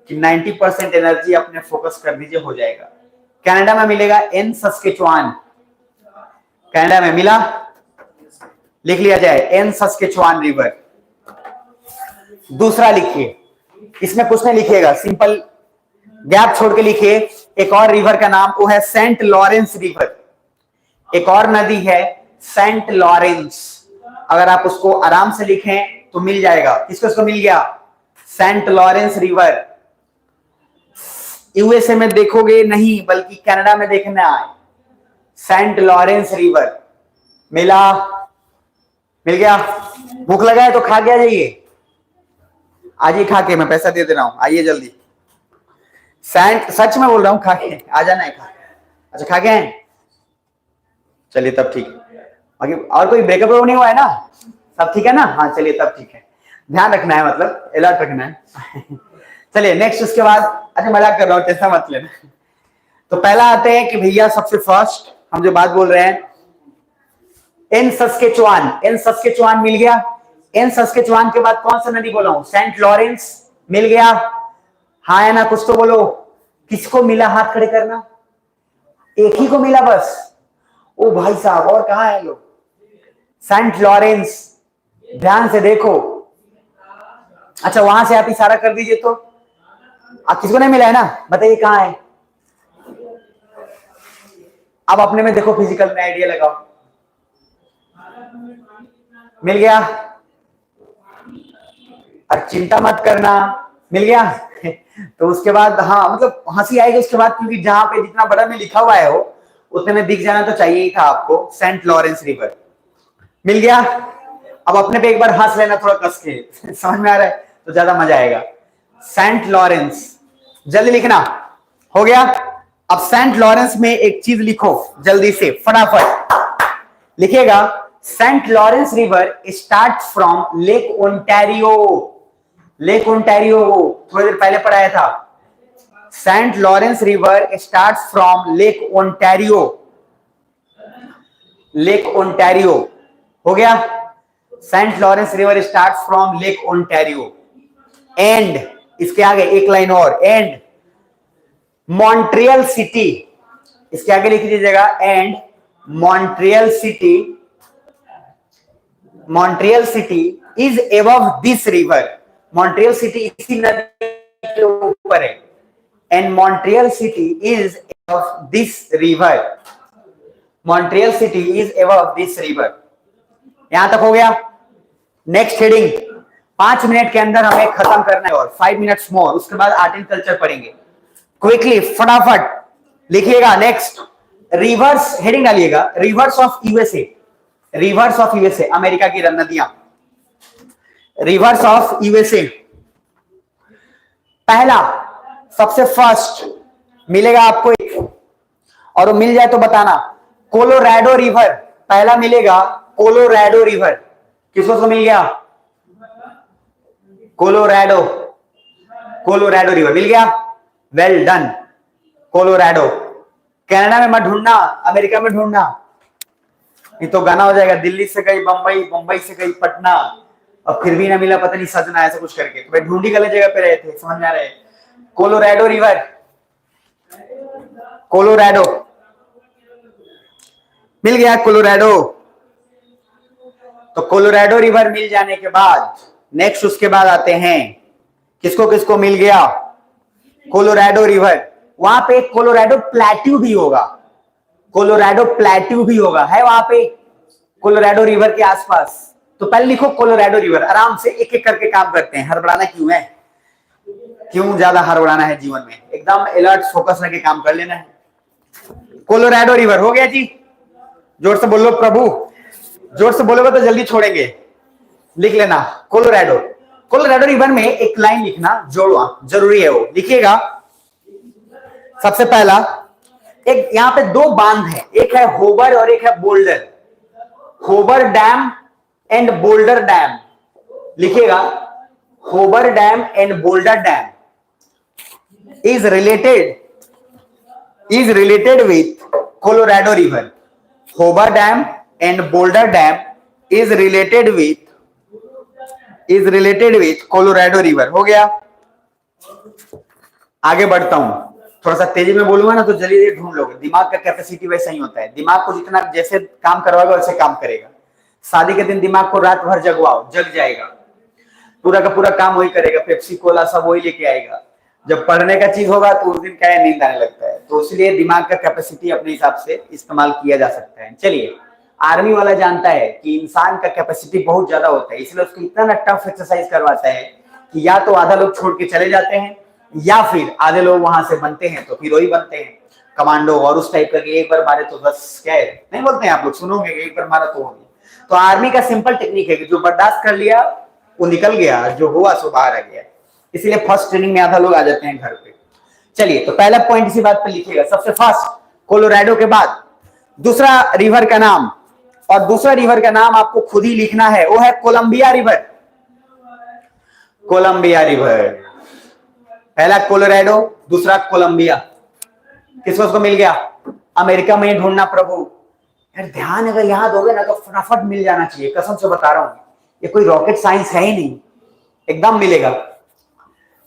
कि 90% एनर्जी अपने फोकस कर दीजिए, हो जाएगा। कनाडा में मिलेगा एन सस्केचुआन, कनाडा में मिला, लिख लिया जाए एन सस्केचुआन रिवर। दूसरा लिखिए, इसमें कुछ नहीं लिखिएगा, सिंपल गैप छोड़ के लिखिए। एक और रिवर का नाम वो है सेंट लॉरेंस रिवर। एक और नदी है सेंट लॉरेंस, अगर आप उसको आराम से लिखें तो मिल जाएगा। किसको इसको मिल गया? Saint Lawrence river. यूएसए में देखोगे नहीं, बल्कि कनाडा में देखना है। सेंट लॉरेंस रिवर मिला, मिल गया। भूख लगा है तो खा के आ जाइए, आज ही खा के, मैं पैसा दे रहा हूं, आइए जल्दी। सेंट, सच में बोल रहा हूं, खा के आ जाना है। खा, अच्छा खा के हैं, चलिए तब ठीक है। बाकी और कोई ब्रेकअप नहीं हुआ है ना? सब ठीक है ना? हाँ चलिए तब ठीक है। ध्यान रखना है, मतलब अलर्ट रखना है। चलिए नेक्स्ट, उसके बाद, अच्छा मजाक कर रहा हूँ, टेंशन मत लेना। तो पहला आते हैं कि भैया सबसे फर्स्ट हम जो बात बोल रहे हैं, एन सस्केचुआन। एन सस्केचुआन मिल गया। एन सस्केचुआन के बाद कौन सा नदी बोला हूं? सेंट लॉरेंस मिल गया। हाँ या ना, कुछ तो बोलो। किसको मिला? हाथ खड़े करना। एक ही को मिला बस? ओ भाई साहब, और कहां है लोग? सेंट लॉरेंस, ध्यान से देखो। अच्छा वहां से आप इशारा कर दीजिए तो। आप किसको नहीं मिला है ना? बताइए कहां है। अब अपने में देखो, फिजिकल में आइडिया लगाओ। मिल गया? और चिंता मत करना, मिल गया। तो उसके बाद, हाँ मतलब हंसी आएगी उसके बाद, क्योंकि जहां पे जितना बड़ा में लिखा हुआ है वो उतने में दिख जाना तो चाहिए ही था आपको। सेंट लॉरेंस रिवर मिल गया। अब अपने पे एक बार हंस लेना थोड़ा कस के। समझ में आ रहा है तो ज्यादा मजा आएगा। सेंट लॉरेंस, जल्दी लिखना। हो गया। अब सेंट लॉरेंस में एक चीज लिखो जल्दी से, फटाफट लिखिएगा। Saint Lawrence River start from Lake Ontario. Lake Ontario थोड़ी देर पहले पढ़ाया था। Saint Lawrence River start from Lake Ontario. Lake Ontario हो गया। Saint Lawrence River start from Lake Ontario and, इसके आगे एक लाइन और, एंड मॉन्ट्रियल सिटी। इसके आगे लिख दीजिएगा and Montreal city. Montreal city is above this river. Montreal city इसी नदी के ऊपर है। And Montreal city is above this river. Montreal city is above this river. यहां तक हो गया। नेक्स्ट हेडिंग, 5 मिनट के अंदर हमें खत्म करना है, और 5 मिनट्स मोर, उसके बाद आर्ट एंड कल्चर पढ़ेंगे। क्विकली फटाफट लिखिएगा। नेक्स्ट, रिवर्स, हेडिंग डालिएगा, reverse of USA. Reverse of USA, America की नदियां। रिवर्स ऑफ यूएसए, पहला सबसे फर्स्ट मिलेगा आपको एक, और वो मिल जाए तो बताना। कोलोराडो रिवर पहला मिलेगा। कोलोराडो रिवर किसको तो मिल गया? कोलोराडो, कोलोराडो रिवर मिल गया। Well done. कोलोराडो, कनाडा में मत ढूंढना, अमेरिका में ढूंढना, नहीं तो गाना हो जाएगा, दिल्ली से गई बंबई, बंबई से गई पटना, अब फिर भी ना मिला, पता नहीं सजना, ऐसा कुछ करके। तो भाई ढूंढी गलत जगह पे रहे थे, समझ में आ रहे। कोलोराडो रिवर, कोलोराडो मिल गया। कोलोराडो, तो कोलोराडो रिवर मिल जाने के बाद नेक्स्ट, उसके बाद आते हैं किसको किसको मिल गया? Colorado river. वहां पे कोलोराडो प्लेट्यू भी होगा। कोलोराडो प्लेट्यू भी होगा, है वहां पे कोलोराडो रिवर के आसपास। तो पहले लिखो कोलोराडो रिवर, आराम से एक एक करके काम करते हैं। हड़बड़ाना क्यों है? क्यों ज्यादा हड़बड़ाना है जीवन में? एकदम अलर्ट फोकस करके काम कर लेना है। कोलोराडो रिवर हो गया जी। जोर से बोलो प्रभु, जोर से बोलोगे तो जल्दी छोड़ेंगे। लिख लेना कोलोराडो। कोलोराडो रिवर में एक लाइन लिखना जोड़वा, जरूरी है वो, लिखिएगा। सबसे पहला, एक यहां पे 2 बांध है, एक है होबर और एक है boulder. होबर dam and boulder dam, लिखिएगा। होबर dam and boulder dam is related with Colorado River. Hoover Dam and Boulder Dam is related with Colorado River. हो गया। आगे बढ़ता हूं। थोड़ा सा तेजी में बोलूंगा ना तो जल्दी ढूंढ लोगे। दिमाग का कैपेसिटी वैसा ही होता है, दिमाग को जितना जैसे काम करवाओगे वैसे काम करेगा। शादी के दिन दिमाग को रात भर जगवाओ, जग जाएगा, पूरा का पूरा काम वही करेगा, पेप्सी कोला सब वही लेके आएगा। जब पढ़ने का चीज होगा तो उस दिन क्या है, नींद आने लगता है। तो इसलिए दिमाग का कैपेसिटी अपने हिसाब से इस्तेमाल किया जा सकता है। चलिए, आर्मी वाला जानता है कि इंसान का कैपेसिटी बहुत ज्यादा होता है, इसलिए उसको इतना ना टफ एक्सरसाइज करवाता है कि या तो आधा लोग छोड़ के चले जाते हैं या फिर आधे लोग वहां से बनते हैं तो फिर वही बनते हैं कमांडो और उस टाइप करके। एक बार मारे तो बस क्या है, नहीं बोलते हैं आप लोग, सुनोगे एक बार मारा तो होगी। तो आर्मी का सिंपल टेक्निक है कि जो बर्दाश्त कर लिया वो निकल गया, जो हुआ सो बाहर आ गया। इसलिए फर्स्ट ट्रेनिंग में आधा लोग आ जाते हैं घर पे। चलिए, तो पहला पॉइंट इसी बात पे लिखिएगा, सबसे फर्स्ट कोलोराडो के बाद दूसरा रिवर का नाम, और दूसरा रिवर का नाम आपको खुद ही लिखना है, वो है कोलंबिया रिवर। कोलंबिया रिवर, पहला कोलोराडो, दूसरा कोलंबिया। किसको मिल गया? अमेरिका में ही ढूंढना प्रभु। यार ध्यान अगर यहां दोगे ना तो फटाफट मिल जाना चाहिए, कसम से बता रहा हूं, ये कोई रॉकेट साइंस है ही नहीं, एकदम मिलेगा।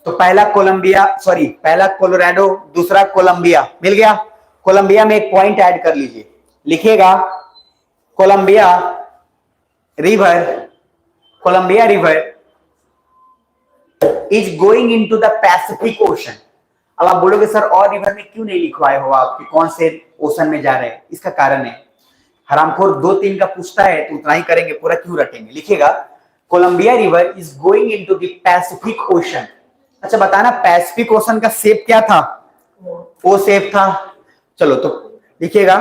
तो पहला पहला कोलोराडो, दूसरा कोलंबिया, मिल गया। कोलंबिया में एक पॉइंट ऐड कर लीजिए, लिखिएगा Columbia River, Columbia River is going into the Pacific Ocean. अब आप बोलोगे सर और रिवर में क्यों नहीं लिखवाए हो आप कि कौन से ओशन में जा रहे हैं? इसका कारण है, हरामखोर 2-3 का पूछता है तो उतना ही करेंगे, पूरा क्यों रटेंगे। लिखिएगा Columbia River is going into the Pacific Ocean. अच्छा बताना, पैसिफिक ओशन का शेप क्या था? ओ शेप था। चलो तो लिखिएगा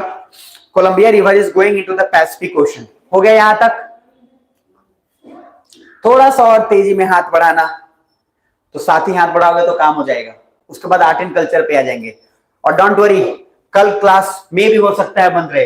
Columbia River is going into the Pacific Ocean. हो गया यहां तक? थोड़ा सा और तेजी में हाथ बढ़ाना, तो साथ ही हाथ बढ़ाओगे तो काम हो जाएगा। उसके बाद आर्ट एंड कल्चर पे आ जाएंगे। और डोंट वरी, कल क्लास में भी हो सकता है बंद रहे,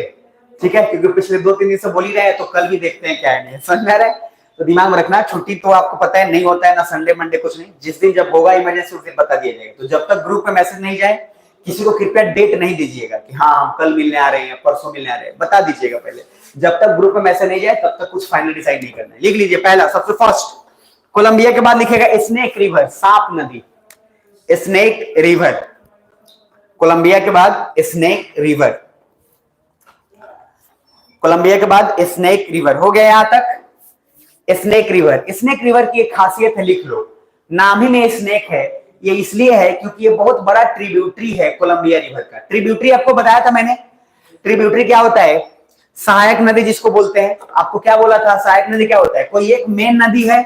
ठीक है, क्योंकि पिछले 2-3 दिन से बोल ही रहे हैं, तो कल भी देखते हैं क्या है, समझ में आ रहा है? तो दिमाग में रखना, छुट्टी तो आपको पता है नहीं होता है ना, संडे मंडे कुछ नहीं, जिस दिन जब होगा इमरजेंसी उस दिन बता दिया जाएगा। तो जब तक ग्रुप में मैसेज नहीं जाए किसी को कृपया डेट नहीं दीजिएगा कि हाँ हम कल मिलने आ रहे हैं, परसों मिलने आ रहे हैं, बता दीजिएगा पहले। जब तक ग्रुप में मैसेज नहीं जाए तब तक कुछ फाइनल डिसाइड नहीं करना है। लिख लीजिए, पहला सबसे फर्स्ट कोलंबिया के बाद लिखेगा स्नेक रिवर, सांप नदी, स्नेक रिवर। कोलंबिया के बाद स्नेक रिवर, कोलंबिया के बाद स्नेक रिवर। हो गया यहां तक? स्नेक रिवर, स्नेक रिवर की एक खासियत है, लिख लो, नाम ही में स्नेक है। ये इसलिए है क्योंकि ये बहुत बड़ा ट्रिब्यूटरी है कोलंबिया रिवर का। ट्रिब्यूटरी आपको बताया था मैंने, ट्रिब्यूटरी क्या होता है? सहायक नदी जिसको बोलते हैं। आपको क्या बोला था? सहायक नदी क्या होता है? कोई एक मेन नदी है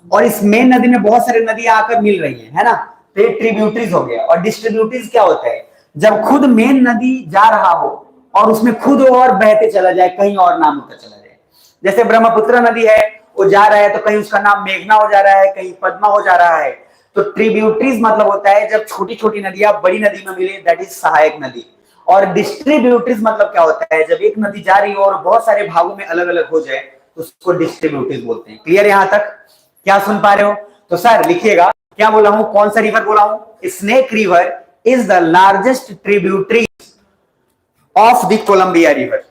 और इस मेन नदी में बहुत सारी नदियां आकर मिल रही है ना, तो ये ट्रिब्यूटरीज हो गया। और डिस्ट्रीब्यूटरीज क्या होता है? जब खुद मेन नदी जा रहा हो और उसमें खुद और बहते चला जाए, कहीं और नाम होता चला जाए। जैसे ब्रह्मपुत्र नदी है, वो जा रहा है तो कहीं उसका नाम मेघना हो जा रहा है, कहीं पद्मा हो जा रहा है। तो ट्रिब्यूटरीज मतलब होता है जब छोटी छोटी नदियां बड़ी नदी में मिले, दैट इज सहायक नदी। और डिस्ट्रीब्यूटरीज मतलब क्या होता है? जब एक नदी जा रही हो और बहुत सारे भागों में अलग अलग हो जाए तो उसको डिस्ट्रीब्यूटरीज बोलते हैं। क्लियर यहां तक? क्या सुन पा रहे हो? तो सर लिखिएगा, क्या बोला हूं, कौन सा रिवर बोला हूं? Snake River is the largest tributary of the Columbia River.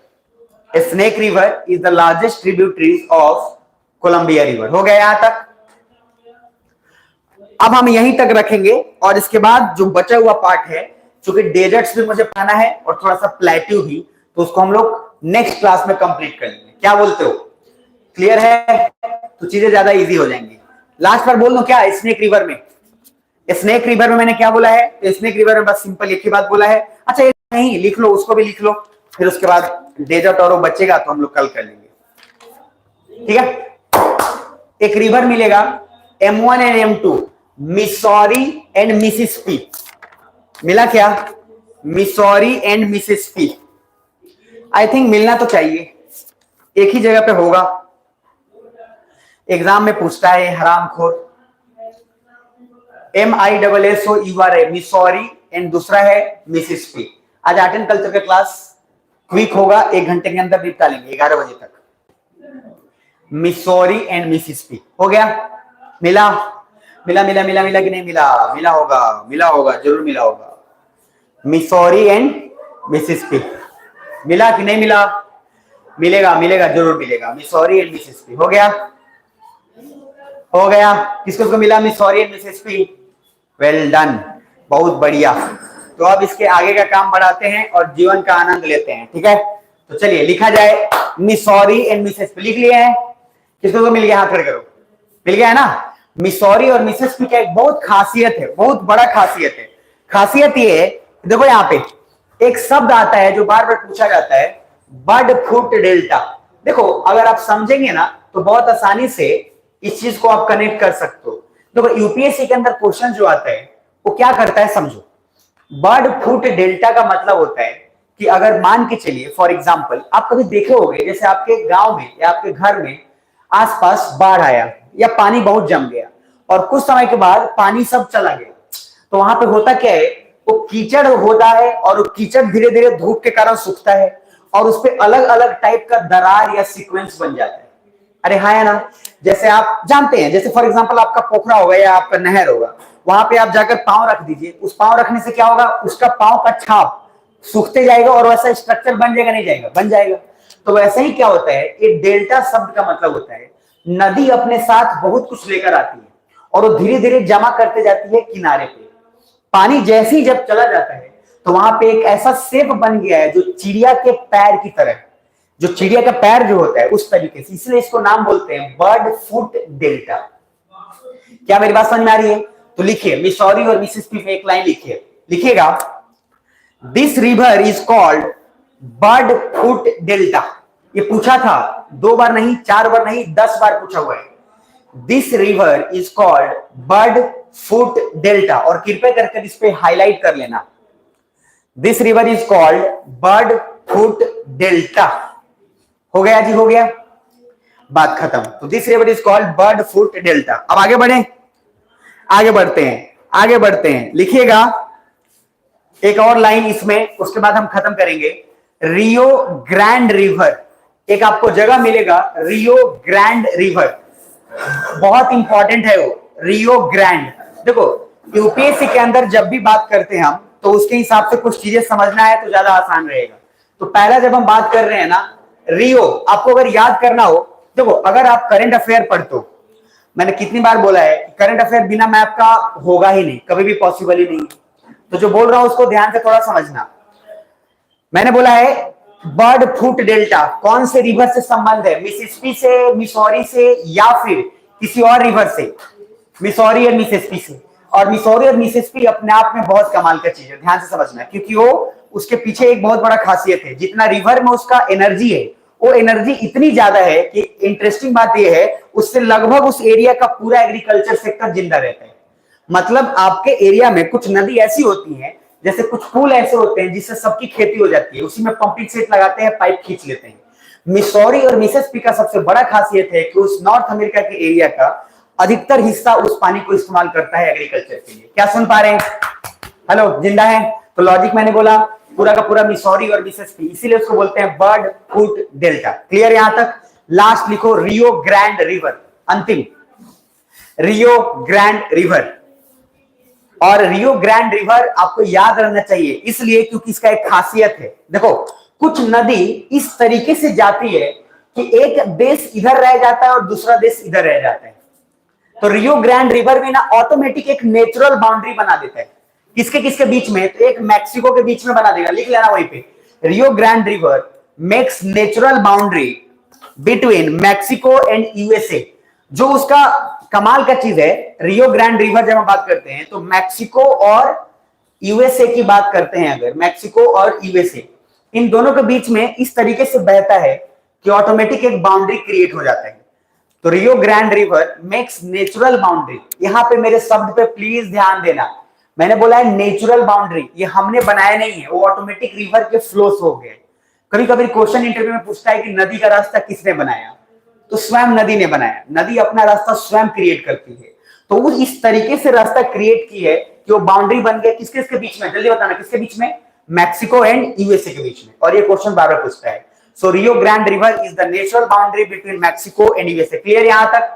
Snake River is the largest tributaries of Columbia River. हो गया यहां तक? अब हम यहीं तक रखेंगे और इसके बाद जो बचा हुआ पार्ट है, चूंकि डेजर्ट्स भी मुझे पढ़ना है और थोड़ा सा प्लेट्यू भी, तो उसको हम लोग नेक्स्ट क्लास में कंप्लीट कर लेंगे। क्या बोलते हो? क्लियर है? तो चीजें ज्यादा इजी हो जाएंगी। लास्ट बार बोल दो क्या, स्नेक रिवर में, स्नेक रिवर में मैंने क्या बोला है? तो स्नेक रिवर में बस सिंपल एक ही बात बोला है। अच्छा ये नहीं लिख लो, उसको भी लिख लो, फिर उसके बाद डेजर्ट और वो बचेगा तो हम लोग कल कर लेंगे, ठीक है। एक रिवर मिलेगा M1 and M2, Missouri and Mississippi. मिला क्या? Missouri and Mississippi. I think मिलना तो चाहिए, एक ही जगह पे होगा, एग्जाम में पूछता है हरामखोर। MISSOURI, मिसौरी, एंड दूसरा है मिसिसिपी। आज आर्ट एंड कल्चर का क्लास क्विक होगा, 1 घंटे के अंदर निपटा लेंगे 11 बजे तक। मिसौरी एंड मिसिसिपी हो गया। मिला मिला मिला मिला मिला कि नहीं मिला? मिला होगा, मिला होगा, जरूर मिला होगा। मिसौरी एंड मिसिसिपी मिला कि नहीं मिला? मिलेगा, मिलेगा, जरूर मिलेगा। मिसौरी एंड मिसिसिपी हो गया, हो गया। किसको मिला? Missouri and Mississippi. Well done, बहुत बढ़िया। तो अब इसके आगे का काम बढ़ाते हैं और जीवन का आनंद लेते हैं। ठीक है, तो चलिए लिखा जाए मिसौरी एंड मिसिसिपी। लिख लिए हैं? किसको मिल गया? हाथ खड़े करो। मिल गया है ना? मिसौरी और मिसिसिपी का एक बहुत खासियत है, बहुत बड़ा खासियत है। खासियत ये है, देखो यहाँ पे एक शब्द आता है जो बार बार पूछा जाता है, बर्ड फुट डेल्टा। देखो अगर आप समझेंगे ना तो बहुत आसानी से इस चीज को आप कनेक्ट कर सकते हो। देखो यूपीएससी के अंदर क्वेश्चन जो आता है वो क्या करता है समझो। बर्ड फुट डेल्टा का मतलब होता है कि अगर मान के चलिए फॉर एग्जांपल आप कभी देखे होंगे जैसे आपके गांव में या आपके घर में आसपास बाढ़ आया या पानी बहुत जम गया और कुछ समय के बाद पानी सब चला गया, तो वहां पे होता क्या है, वो कीचड़ होता है और वो कीचड़ धीरे धीरे धूप के कारण सूखता है और उस पर अलग अलग टाइप का दरार या सीक्वेंस बन जाता है। अरे हाँ है ना? जैसे आप जानते हैं, जैसे फॉर एग्जांपल आपका पोखरा होगा या आपका नहर होगा, वहां पे आप जाकर पांव रख दीजिए, उस पांव रखने से क्या होगा, उसका पांव का छाप सूखते जाएगा और वैसा स्ट्रक्चर बन जाएगा, नहीं जाएगा, बन जाएगा। तो वैसे ही क्या होता है, ये डेल्टा शब्द का मतलब होता है नदी अपने साथ बहुत कुछ लेकर आती है और वो धीरे धीरे जमा करते जाती है किनारे पे। पानी जैसे ही जब चला जाता है तो वहां पे एक ऐसा शेप बन गया है जो चिड़िया के पैर की तरह, जो चिड़िया का पैर जो होता है उस तरीके से, इसलिए इसको नाम बोलते हैं बर्ड फुट डेल्टा। क्या मेरी बात समझ में आ रही है? तो लिखिए मिसौरी और मिसिसिपी में एक लाइन लिखिए, लिखिएगा this river is called bird foot delta. ये पूछा था 2 बार नहीं, 4 बार नहीं, 10 बार पूछा हुआ है। This river is called bird foot delta, और कृपया करके इस पे हाईलाइट कर लेना, this river is called bird foot delta. हो गया जी, हो गया, बात खत्म। तो this river is called bird foot delta. अब आगे बढ़े, आगे बढ़ते हैं, आगे बढ़ते हैं। लिखिएगा एक और लाइन इसमें, उसके बाद हम खत्म करेंगे। रियो ग्रैंड रिवर, एक आपको जगह मिलेगा रियो ग्रैंड रिवर, बहुत इंपॉर्टेंट है वो रियो ग्रैंड। देखो यूपीएससी के अंदर जब भी बात करते हैं हम तो उसके हिसाब से कुछ चीजें समझना है तो ज्यादा आसान रहेगा। तो पहला जब हम बात कर रहे हैं ना रियो, आपको अगर याद करना हो, देखो अगर आप करंट अफेयर पढ़ते हो, मैंने कितनी बार बोला है करंट अफेयर बिना मैप का होगा ही नहीं, कभी भी पॉसिबल ही नहीं। तो जो बोल रहा हूं उसको ध्यान से थोड़ा समझना। मैंने बोला है बर्ड फुट डेल्टा कौन से रिवर से संबंध है, मिसिसिपी से, मिसौरी से, या फिर किसी और रिवर से, मिसौरी और मिसिसिपी से। और मिसौरी और मिसिसिपी अपने आप में बहुत कमाल का चीज है, ध्यान से समझना, क्योंकि वो उसके पीछे एक बहुत बड़ा खासियत है, जितना रिवर में उसका एनर्जी है वो एनर्जी इतनी ज्यादा है कि इंटरेस्टिंग बात यह है उससे लगभग उस एरिया का पूरा एग्रीकल्चर सेक्टर जिंदा रहता है। मतलब आपके एरिया में कुछ नदी ऐसी होती हैं, जैसे कुछ पुल ऐसे होते हैं जिससे सबकी खेती हो जाती है, उसी में पंपिंग सेट लगाते हैं, पाइप खींच लेते हैं। मिसौरी और मिसिसिपी का सबसे बड़ा खासियत है कि उस नॉर्थ अमेरिका के एरिया का अधिकतर हिस्सा उस पानी को इस्तेमाल करता है एग्रीकल्चर के लिए। क्या सुन पा रहे हैं? हेलो, जिंदा है? तो लॉजिक मैंने बोला पूरा का पूरा मिसौरी और मिसिसिपी, इसीलिए उसको बोलते हैं बर्ड फुट डेल्टा। क्लियर यहां तक? लास्ट लिखो रियो ग्रैंड रिवर, अंतिम रियो ग्रैंड रिवर। और रियो ग्रैंड रिवर आपको याद रहना चाहिए इसलिए क्योंकि इसका एक खासियत है। देखो कुछ नदी इस तरीके से जाती है कि एक देश इधर रह जाता है और दूसरा देश इधर रह जाता है। तो रियो ग्रैंड रिवर में ना ऑटोमेटिक एक नेचुरल बाउंड्री बना देता है, किसके किसके बीच में, तो एक मैक्सिको के बीच में बना देगा, लिख लेना वहीं पे, Rio Grande river makes natural boundary between Mexico and USA. जो उसका कमाल का चीज है, रियो ग्रैंड रिवर जब हम बात करते हैं तो मैक्सिको और यूएसए की बात करते हैं, अगर मैक्सिको और यूएसए इन दोनों के बीच में इस तरीके से बहता है कि ऑटोमेटिक एक बाउंड्री क्रिएट हो जाता है। तो Rio Grande river makes natural boundary. यहां पे मेरे शब्द पे प्लीज ध्यान देना, मैंने बोला है नेचुरल बाउंड्री, ये हमने बनाया नहीं है, वो ऑटोमेटिक रिवर के फ्लो से हो गए। कभी कभी क्वेश्चन इंटरव्यू में पूछता है कि नदी का रास्ता किसने बनाया, तो स्वयं नदी ने बनाया। नदी अपना रास्ता स्वयं क्रिएट करती है, तो वो इस तरीके से रास्ता क्रिएट की है कि वो बाउंड्री बन गया किसके किसके बीच में, जल्दी बताना किसके बीच में, मैक्सिको एंड यूएसए के बीच में। और ये क्वेश्चन बार बार पूछता है। So Rio Grande river is the natural boundary between Mexico and USA. Clear यहां तक?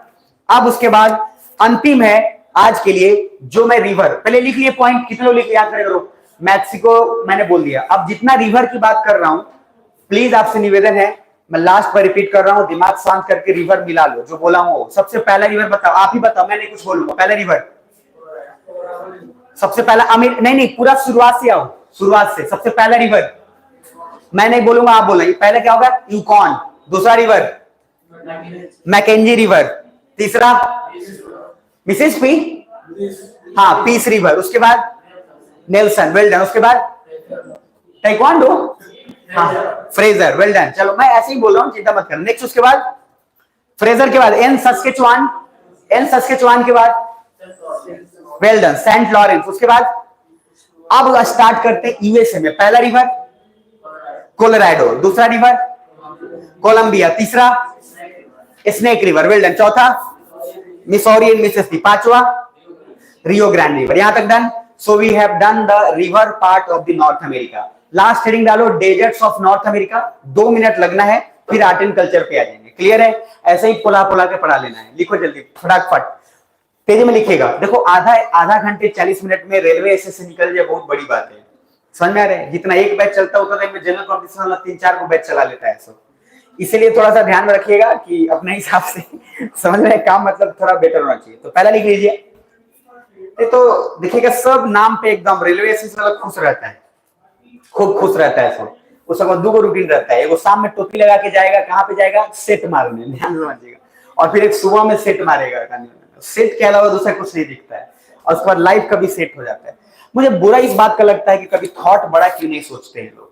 अब उसके बाद अंतिम है आज के लिए जो मैं रिवर, पहले लिख लिए पॉइंट, कितने लोग लिख याद करो। मैक्सिको मैंने बोल दिया, अब जितना रिवर की बात कर रहा हूं प्लीज आपसे निवेदन है, मैं लास्ट पर रिपीट कर रहा हूं, दिमाग शांत करके रिवर मिला लो, जो बोला हूं। सबसे पहला रिवर बताओ, आप ही बताओ, मैं नहीं कुछ बोलूंगा। पहला रिवर सबसे पहला अमीर, नहीं नहीं पूरा शुरुआत से आओ, शुरुआत से। सबसे पहला रिवर मैं नहीं बोलूंगा, आप बोलेंगे। पहले क्या होगा? यूकॉन। दूसरा रिवर मैकेंजी रिवर। तीसरा मिसिसिपी, हाँ पीस रिवर। उसके बाद नेल्सन, वेल डन। उसके बाद टाइक्वांडो, हाँ फ्रेजर, वेल डन। चलो मैं ऐसे ही बोल रहा हूँ, चिंता मत करना। नेक्स्ट उसके बाद फ्रेजर के बाद एन सस्केचुआन, एन सस्केचुआन के बाद वेल डन सेंट लॉरेंस। उसके बाद अब स्टार्ट करते हैं यूएसए में। पहला रिवर कोलोराडो, दूसरा रिवर कोलंबिया, तीसरा स्नेक रिवर, वेल डन। चौथा मिसौरी एंड मिसिसिपी, पांचवा रियो ग्रैंड रिवर। यहां तक done. So we have done the river part of the North America. Last heading डालो deserts of North America. 2 minute लगना है, फिर आर्ट एंड कल्चर पे आ जाएंगे। क्लियर है? ऐसे ही पुला पुला के पढ़ा लेना है। लिखो जल्दी फटाफट, तेजी में लिखिएगा। देखो आधा घंटे 40 मिनट में रेलवे ऐसे से निकल जाए, बहुत बड़ी बात है। समझ में आ रहा है? जितना एक बैच चलता होता है, जनरल कॉम्पिटिशन वाला 3-4 को बैच चला लेता है सब। इसीलिए थोड़ा सा ध्यान में रखिएगा कि अपने हिसाब से समझ रहे हैं, काम मतलब थोड़ा बेटर होना चाहिए। तो पहला लिख लीजिए। तो देखिएगा सब नाम पे एकदम रेलवे स्टेशन वाला खुश रहता है, खूब खुश रहता है सब। उसके बाद 2 रूटीन रहता है। एगो शाम में टोपी लगा के जाएगा, कहाँ पे जाएगा? सेट मारने, ध्यान समझिएगा। और फिर एक सुबह में सेट मारेगा। सेट के अलावा दूसरा कुछ नहीं दिखता है। और उसके बाद लाइफ कभी सेट हो जाता है। मुझे बुरा इस बात का लगता है कि कभी थॉट बड़ा क्यों नहीं सोचते हैं लोग।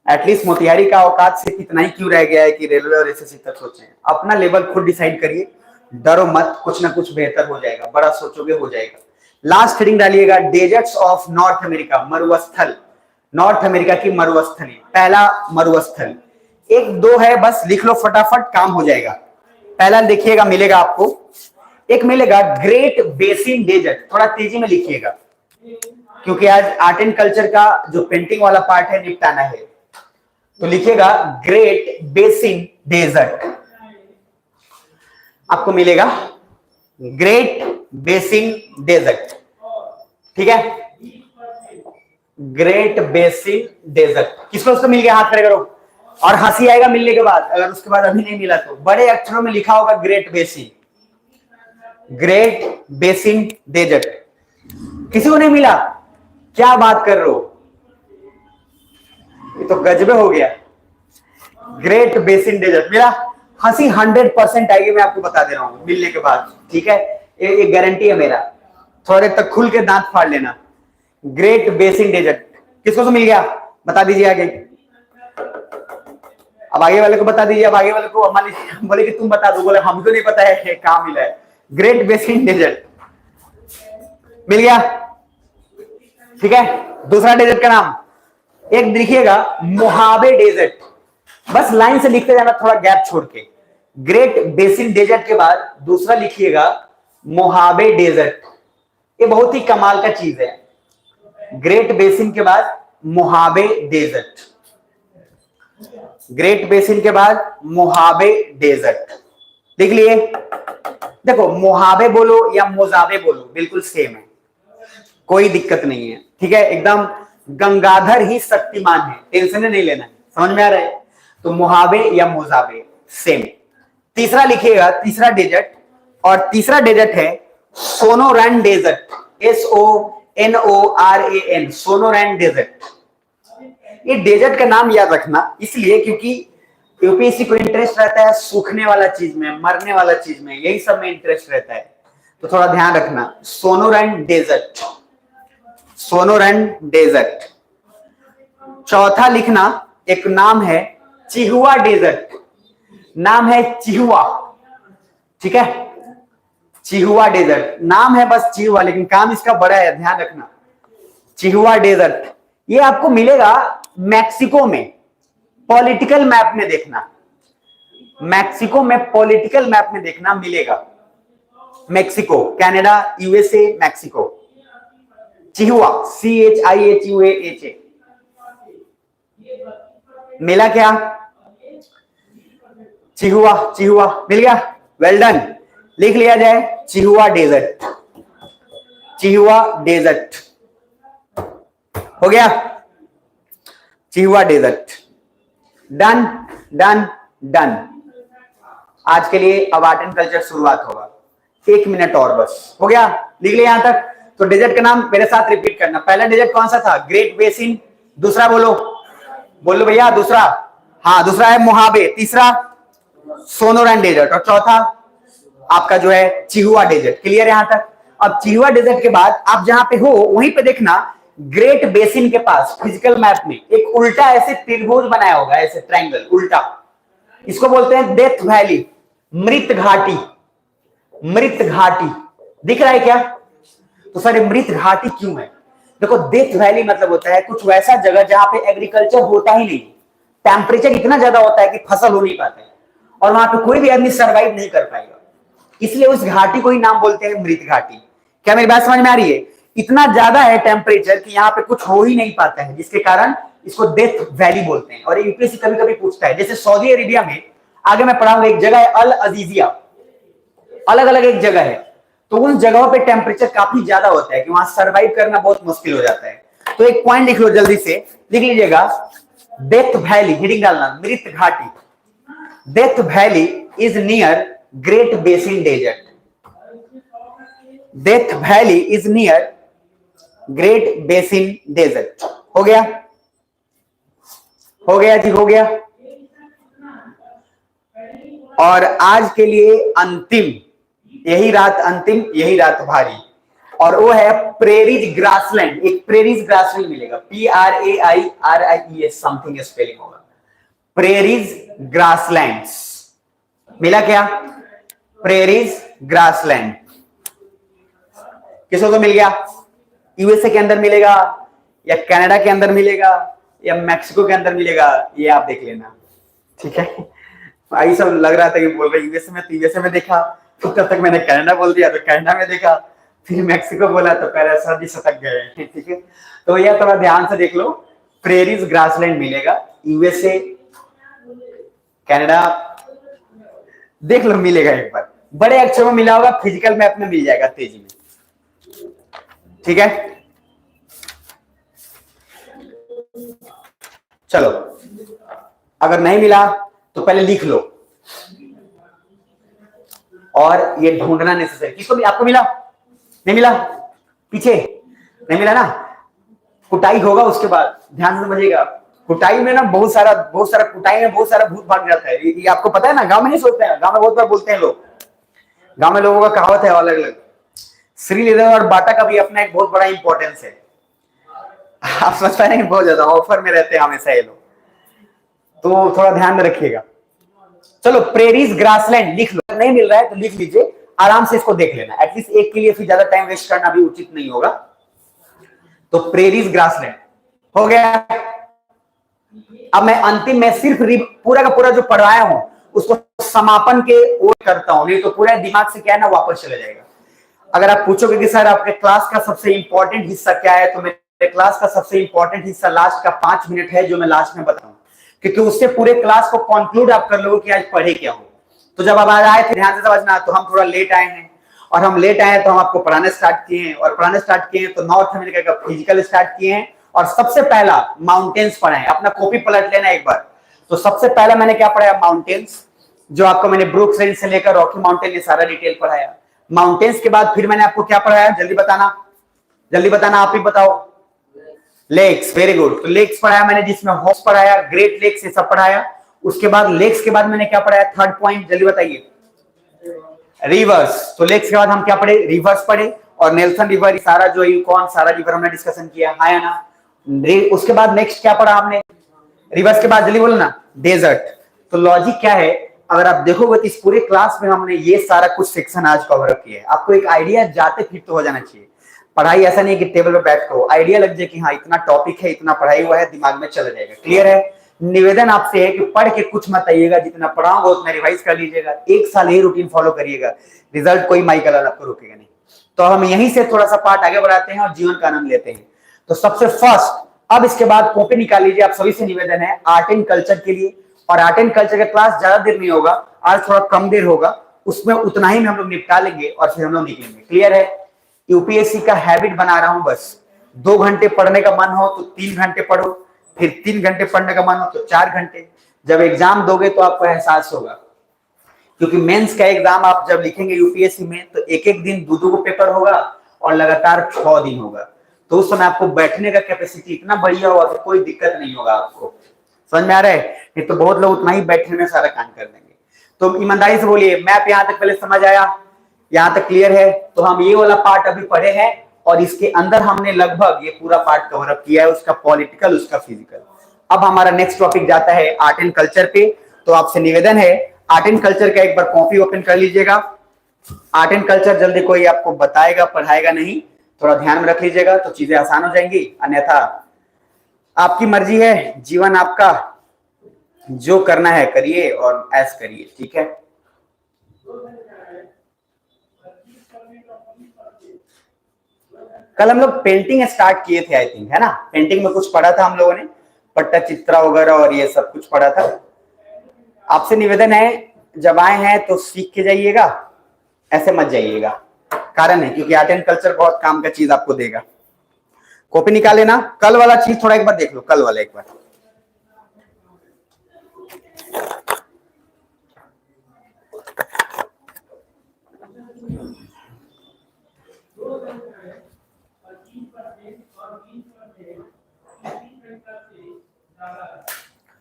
एटलीस्ट मोतिहारी का औकात से कितना ही क्यों रह गया है कि रेलवे और एसएससी तक सोचें। अपना लेवल खुद डिसाइड करिए, डरो मत, कुछ ना कुछ बेहतर हो जाएगा। बड़ा सोचोगे हो जाएगा। लास्ट हेडिंग डालिएगा डेजर्ट्स ऑफ नॉर्थ अमेरिका, मरुस्थल। नॉर्थ अमेरिका की मरुस्थली। पहला मरुस्थल 1-2 है, बस लिख लो फटाफट, काम हो जाएगा। पहला देखिएगा मिलेगा आपको, एक मिलेगा ग्रेट बेसिन डेजर्ट। थोड़ा तेजी में लिखिएगा क्योंकि आज आर्ट एंड कल्चर का जो पेंटिंग वाला पार्ट है निपटाना है। तो लिखिएगा ग्रेट बेसिन डेजर्ट, आपको मिलेगा ग्रेट बेसिन डेजर्ट। ठीक है, ग्रेट बेसिन डेजर्ट। किसको उसको मिल गया? हाथ खड़े करो। और हंसी आएगा मिलने के बाद, अगर उसके बाद अभी नहीं मिला तो। बड़े अक्षरों में लिखा होगा Great Basin, Great Basin desert. किसी को नहीं मिला? क्या बात कर रहे हो, ये तो गजबे हो गया। ग्रेट बेसिन डेजर्ट मिला। हंसी 100% आएगी, मैं आपको बता दे रहा हूं मिलने के बाद। ठीक है, ये गारंटी है मेरा। थोड़े तक खुल के दांत फाड़ लेना। ग्रेट बेसिन डेजर्ट किसको मिल गया? बता दीजिए आगे। अब आगे वाले को बता दीजिए। अब आगे वाले को बोले कि तुम बता दो, बोले हमको नहीं पता है कहां मिला है। ग्रेट बेसिन डेजर्ट मिल गया। ठीक है, दूसरा डेजर्ट का नाम एक लिखिएगा मोहावे डेजर्ट। बस लाइन से लिखते जाना, थोड़ा गैप छोड़ के। ग्रेट बेसिन डेजर्ट के बाद दूसरा लिखिएगा मोहावे डेजर्ट। ये बहुत ही कमाल का चीज है। ग्रेट बेसिन के बाद मोहावे डेजर्ट, ग्रेट बेसिन के बाद मोहावे डेजर्ट। देख लिए? देखो मोहावे बोलो या मोजावे बोलो, बिल्कुल सेम है, कोई दिक्कत नहीं है। ठीक है, एकदम गंगाधर ही शक्तिमान है, टेंशन नहीं लेना है। समझ में आ रहा है? तो मोहावे या मोजावे सेम। तीसरा लिखिएगा, तीसरा डेजर्ट, और तीसरा डेजर्ट है Sonoran desert. SONORAN, Sonoran desert. ये डेजर्ट का नाम याद रखना इसलिए क्योंकि यूपीएससी को इंटरेस्ट रहता है सूखने वाला चीज में, मरने वाला चीज में, यही सब में इंटरेस्ट रहता है। तो थोड़ा ध्यान रखना, सोनोरैन डेजर्ट, सोनोरैन डेजर्ट। चौथा लिखना, एक नाम है चिहुआ डेजर्ट। नाम है चिहुआ। ठीक है, चिहुआ डेजर्ट नाम है, बस चिहुआ, लेकिन काम इसका बड़ा है, ध्यान रखना। चिहुआ डेजर्ट ये आपको मिलेगा मैक्सिको में। पॉलिटिकल मैप में देखना, मैक्सिको में पॉलिटिकल मैप में देखना मिलेगा। Mexico, Canada, USA, Mexico. Chihuahua, CHIHUAHA मिला क्या? चिहुआ, चिहुआ मिल गया, वेल डन। लिख लिया जाए चिहुआ डेजर्ट, चिहुआ डेजर्ट हो गया। चिहुआ डेजर्ट डन डन डन। आज के लिए अब आर्ट एंड कल्चर शुरुआत होगा, 1 मिनट और बस हो गया। लिख लिया यहां तक? तो तो डेजर्ट का नाम मेरे साथ रिपीट करना। पहला डेजर्ट कौन सा था? Great basin. दूसरा बोलो, बोलो भैया दूसरा। हाँ दूसरा है मोहाबे। तीसरा सोनोरान डेजर्ट। और चौथा आपका जो है चिहुआ डेजर्ट। क्लियर है यहां तक? अब चिहुआ डेजर्ट के बाद आप जहां पे हो वहीं पे देखना ग्रेट बेसिन के पास फिजिकल मैप में एक उल्टा ऐसे त्रिभुज बनाया होगा, ऐसे ट्रायंगल उल्टा। इसको बोलते हैं डेथ वैली, मृत घाटी। मृत घाटी दिख रहा है क्या? तो सर मृत घाटी क्यों है? देखो डेथ वैली मतलब होता है कुछ वैसा जगह जहां पे एग्रीकल्चर होता ही नहीं, टेम्परेचर इतना ज्यादा होता है कि फसल हो नहीं पाता है और वहां पे कोई भी आदमी सर्वाइव नहीं कर पाएगा, इसलिए उस घाटी को ही नाम बोलते हैं मृत घाटी। क्या मेरी बात समझ में आ रही है? इतना ज्यादा है टेम्परेचर कि यहाँ पे कुछ हो ही नहीं पाता है, जिसके कारण इसको डेथ वैली बोलते हैं। और यूपीएससी कभी कभी पूछता है, जैसे सऊदी अरेबिया में आगे मैं पढ़ाऊंगा एक जगह है अल अजीजिया, अलग अलग एक जगह है, तो उन जगहों पे टेम्परेचर काफी ज्यादा होता है कि वहां सर्वाइव करना बहुत मुश्किल हो जाता है। तो एक पॉइंट लिख लो जल्दी से, लिख लीजिएगा डेथ वैली, हेडिंग डालना मृत घाटी। Death Valley is near Great Basin desert. Death Valley is near Great Basin desert. हो गया? हो गया जी, हो गया। और आज के लिए अंतिम, यही रात अंतिम, यही रात भारी, और वो है प्रेरीज ग्रासलैंड। एक प्रेरीज ग्रासलैंड मिलेगा, PRAIRIES समथिंग स्पेलिंग होगा, प्रेरीज ग्रासलैंड्स। मिला क्या? प्रेरीज ग्रासलैंड किसको तो मिल गया? यूएसए के अंदर मिलेगा या कनाडा के अंदर मिलेगा या मैक्सिको के अंदर मिलेगा, ये आप देख लेना, ठीक है? आई सब लग रहा था कि बोल रहे यूएसए में, तो यूएसए में देखा, फिर तब तक मैंने कनाडा बोल दिया तो कनाडा में देखा, फिर मैक्सिको बोला तो पहले सर जी सटक गए, ठीक है? तो यह थोड़ा ध्यान से देख लो, प्रेरीज ग्रासलैंड मिलेगा, यूएसए कनाडा देख लो, मिलेगा एक बार, बड़े अक्षरों में मिला होगा, फिजिकल मैप में मिल जाएगा तेजी में, ठीक है? चलो, अगर नहीं मिला तो पहले लिख लो, और ये ढूंढना नेसेसरी। किसको भी? आपको मिला? नहीं मिला? पीछे नहीं मिला ना? कुटाई होगा उसके बाद, ध्यान से समझिएगा। कुटाई में ना बहुत सारा कुटाई में बहुत सारा भूत भाग जाता है, ये आपको पता है ना? गांव में नहीं सोचते हैं, गांव में बहुत बार बोलते हैं लोग, गांव में लोगों का कहावत है अलग अलग। श्रीलेदर और बाटा का भी अपना एक बहुत बड़ा इंपॉर्टेंस है, आप समझ पाए हैं? बहुत ज्यादा ऑफर में रहते हैं हमेशा ये लोग, तो थोड़ा ध्यान में रखिएगा। चलो, प्रेरीज ग्रासलैंड लिख लो, नहीं मिल रहा है तो लिख लीजिए, आराम से इसको देख लेना, एटलीस्ट एक के लिए फिर ज्यादा टाइम वेस्ट करना भी उचित नहीं होगा। तो प्रेरीज ग्रासलैंड हो गया। अब मैं अंतिम में सिर्फ पूरा का पूरा जो पढ़ाया हूं उसको समापन के ओर करता हूं, नहीं तो पूरा दिमाग से क्या है ना वापस चला जाएगा। अगर आप पूछोगे कि सर आपके क्लास का सबसे इंपॉर्टेंट हिस्सा क्या है, तो मेरे क्लास का सबसे इंपॉर्टेंट हिस्सा लास्ट का 5 मिनट है, जो मैं लास्ट में बताऊं, क्योंकि उससे पूरे क्लास को कंक्लूड आप कर लोगे कि आज पढ़े क्या हो। तो जब आप आज आए थे, ध्यान से समझना, तो हम थोड़ा लेट आए हैं, और हम लेट आए तो हम आपको पढ़ाने स्टार्ट किए हैं, और पढ़ाने स्टार्ट किए हैं तो नॉर्थ अमेरिका का फिजिकल स्टार्ट किए हैं, और सबसे पहला माउंटेन्स पढ़ाए। अपना कॉपी पलट लेना एक बार। तो सबसे पहला मैंने क्या पढ़ाया? माउंटेन्स, जो आपको मैंने ब्रुक्स रेंज से लेकर रॉकी माउंटेन ये सारा डिटेल पढ़ाया। माउंटेन्स के बाद फिर मैंने आपको क्या पढ़ाया? जल्दी बताना, जल्दी बताना, आप ही बताओ। Lakes, very good. तो लेक्स पढ़ाया मैंने, जिसमें हॉर्स पढ़ाया, ग्रेट लेक्स, ये सब पढ़ाया। उसके बाद लेक्स के बाद मैंने क्या पढ़ाया? थर्ड पॉइंट जल्दी बताइए। रिवर्स। तो लेक्स के बाद हम क्या पढ़े? रिवर्स पढ़े, और नेल्सन रिवर, सारा जो यूकॉन, सारा रिवर हमने डिस्कशन किया, हाँ या ना? उसके बाद नेक्स्ट क्या पढ़ा हमने? रिवर्स के बाद जल्दी बोलो ना, डेजर्ट। तो लॉजिक क्या है, अगर आप देखोगे तो इस पूरे क्लास में हमने ये सारा कुछ सेक्शन आज कवर किया है। आपको एक आइडिया जाते फिर तो हो जाना चाहिए। पढ़ाई ऐसा नहीं कि टेबल पर बैठ करो, आइडिया लग जाए कि हाँ इतना टॉपिक है, इतना पढ़ाई हुआ है, दिमाग में चला जाएगा। क्लियर है? निवेदन आपसे है कि पढ़ के कुछ मत आइएगा, जितना पढ़ाऊंगा उतना रिवाइज कर लीजिएगा, एक साल ये रूटीन फॉलो करिएगा, रिजल्ट कोई माइकल आपको रोकेगा नहीं। तो हम यहीं से थोड़ा सा पार्ट आगे बढ़ाते हैं और जीवन का आनंद लेते हैं। तो सबसे फर्स्ट, अब इसके बाद कॉपी निकाल लीजिए। आप सभी से निवेदन है आर्ट एंड कल्चर के लिए, और आर्ट एंड कल्चर का क्लास ज्यादा देर नहीं होगा, आज थोड़ा कम देर होगा, उसमें उतना ही में हम लोग निपटा लेंगे और फिर हम लोग निकलेंगे। क्लियर है? यूपीएससी का हैबिट बना रहा हूं, बस 2 घंटे पढ़ने का मन हो तो 3 घंटे पढ़ो, फिर 3 घंटे पढ़ने का मन हो तो 4 घंटे। जब एग्जाम दोगे तो आपको एहसास होगा, क्योंकि मेंस का एग्जाम आप जब लिखेंगे यूपीएससी में तो एक एक दिन 2-2 पेपर होगा, और लगातार 6 दिन होगा, तो उस समय आपको बैठने का कैपेसिटी इतना बढ़िया होगा कि कोई दिक्कत नहीं होगा आपको। समझ में आ रहा है? नहीं तो बहुत लोग उतना ही बैठने में सारा काम कर देंगे। तो ईमानदारी से बोलिए, मैप यहां तक पहले समझ आया, यहां तक क्लियर है? तो हम ये वाला पार्ट अभी पढ़े हैं और इसके अंदर हमने लगभग ये पूरा पार्ट कवर अप किया है, उसका पॉलिटिकल, उसका फिजिकल। अब हमारा नेक्स्ट टॉपिक जाता है आर्ट एंड कल्चर पे। तो आपसे निवेदन है, आर्ट एंड कल्चर का एक बार कॉपी ओपन कर लीजिएगा। आर्ट एंड कल्चर जल्दी कोई आपको बताएगा पढ़ाएगा नहीं, थोड़ा ध्यान में रख लीजिएगा तो चीजें आसान हो जाएंगी। अन्यथा आपकी मर्जी है, जीवन आपका, जो करना है करिए और ऐश करिए, ठीक है? कल हम लोग पेंटिंग स्टार्ट किए थे आई थिंक, है ना? पेंटिंग में कुछ पढ़ा था हम लोगों ने, पट्टा चित्रा वगैरह और ये सब कुछ पढ़ा था। आपसे निवेदन है, जब आए हैं तो सीख के जाइएगा, ऐसे मत जाइएगा। कारण है क्योंकि आर्ट एंड कल्चर बहुत काम का चीज आपको देगा। कॉपी निकाल लेना, कल वाला चीज थोड़ा एक बार देख लो, कल वाला एक बार।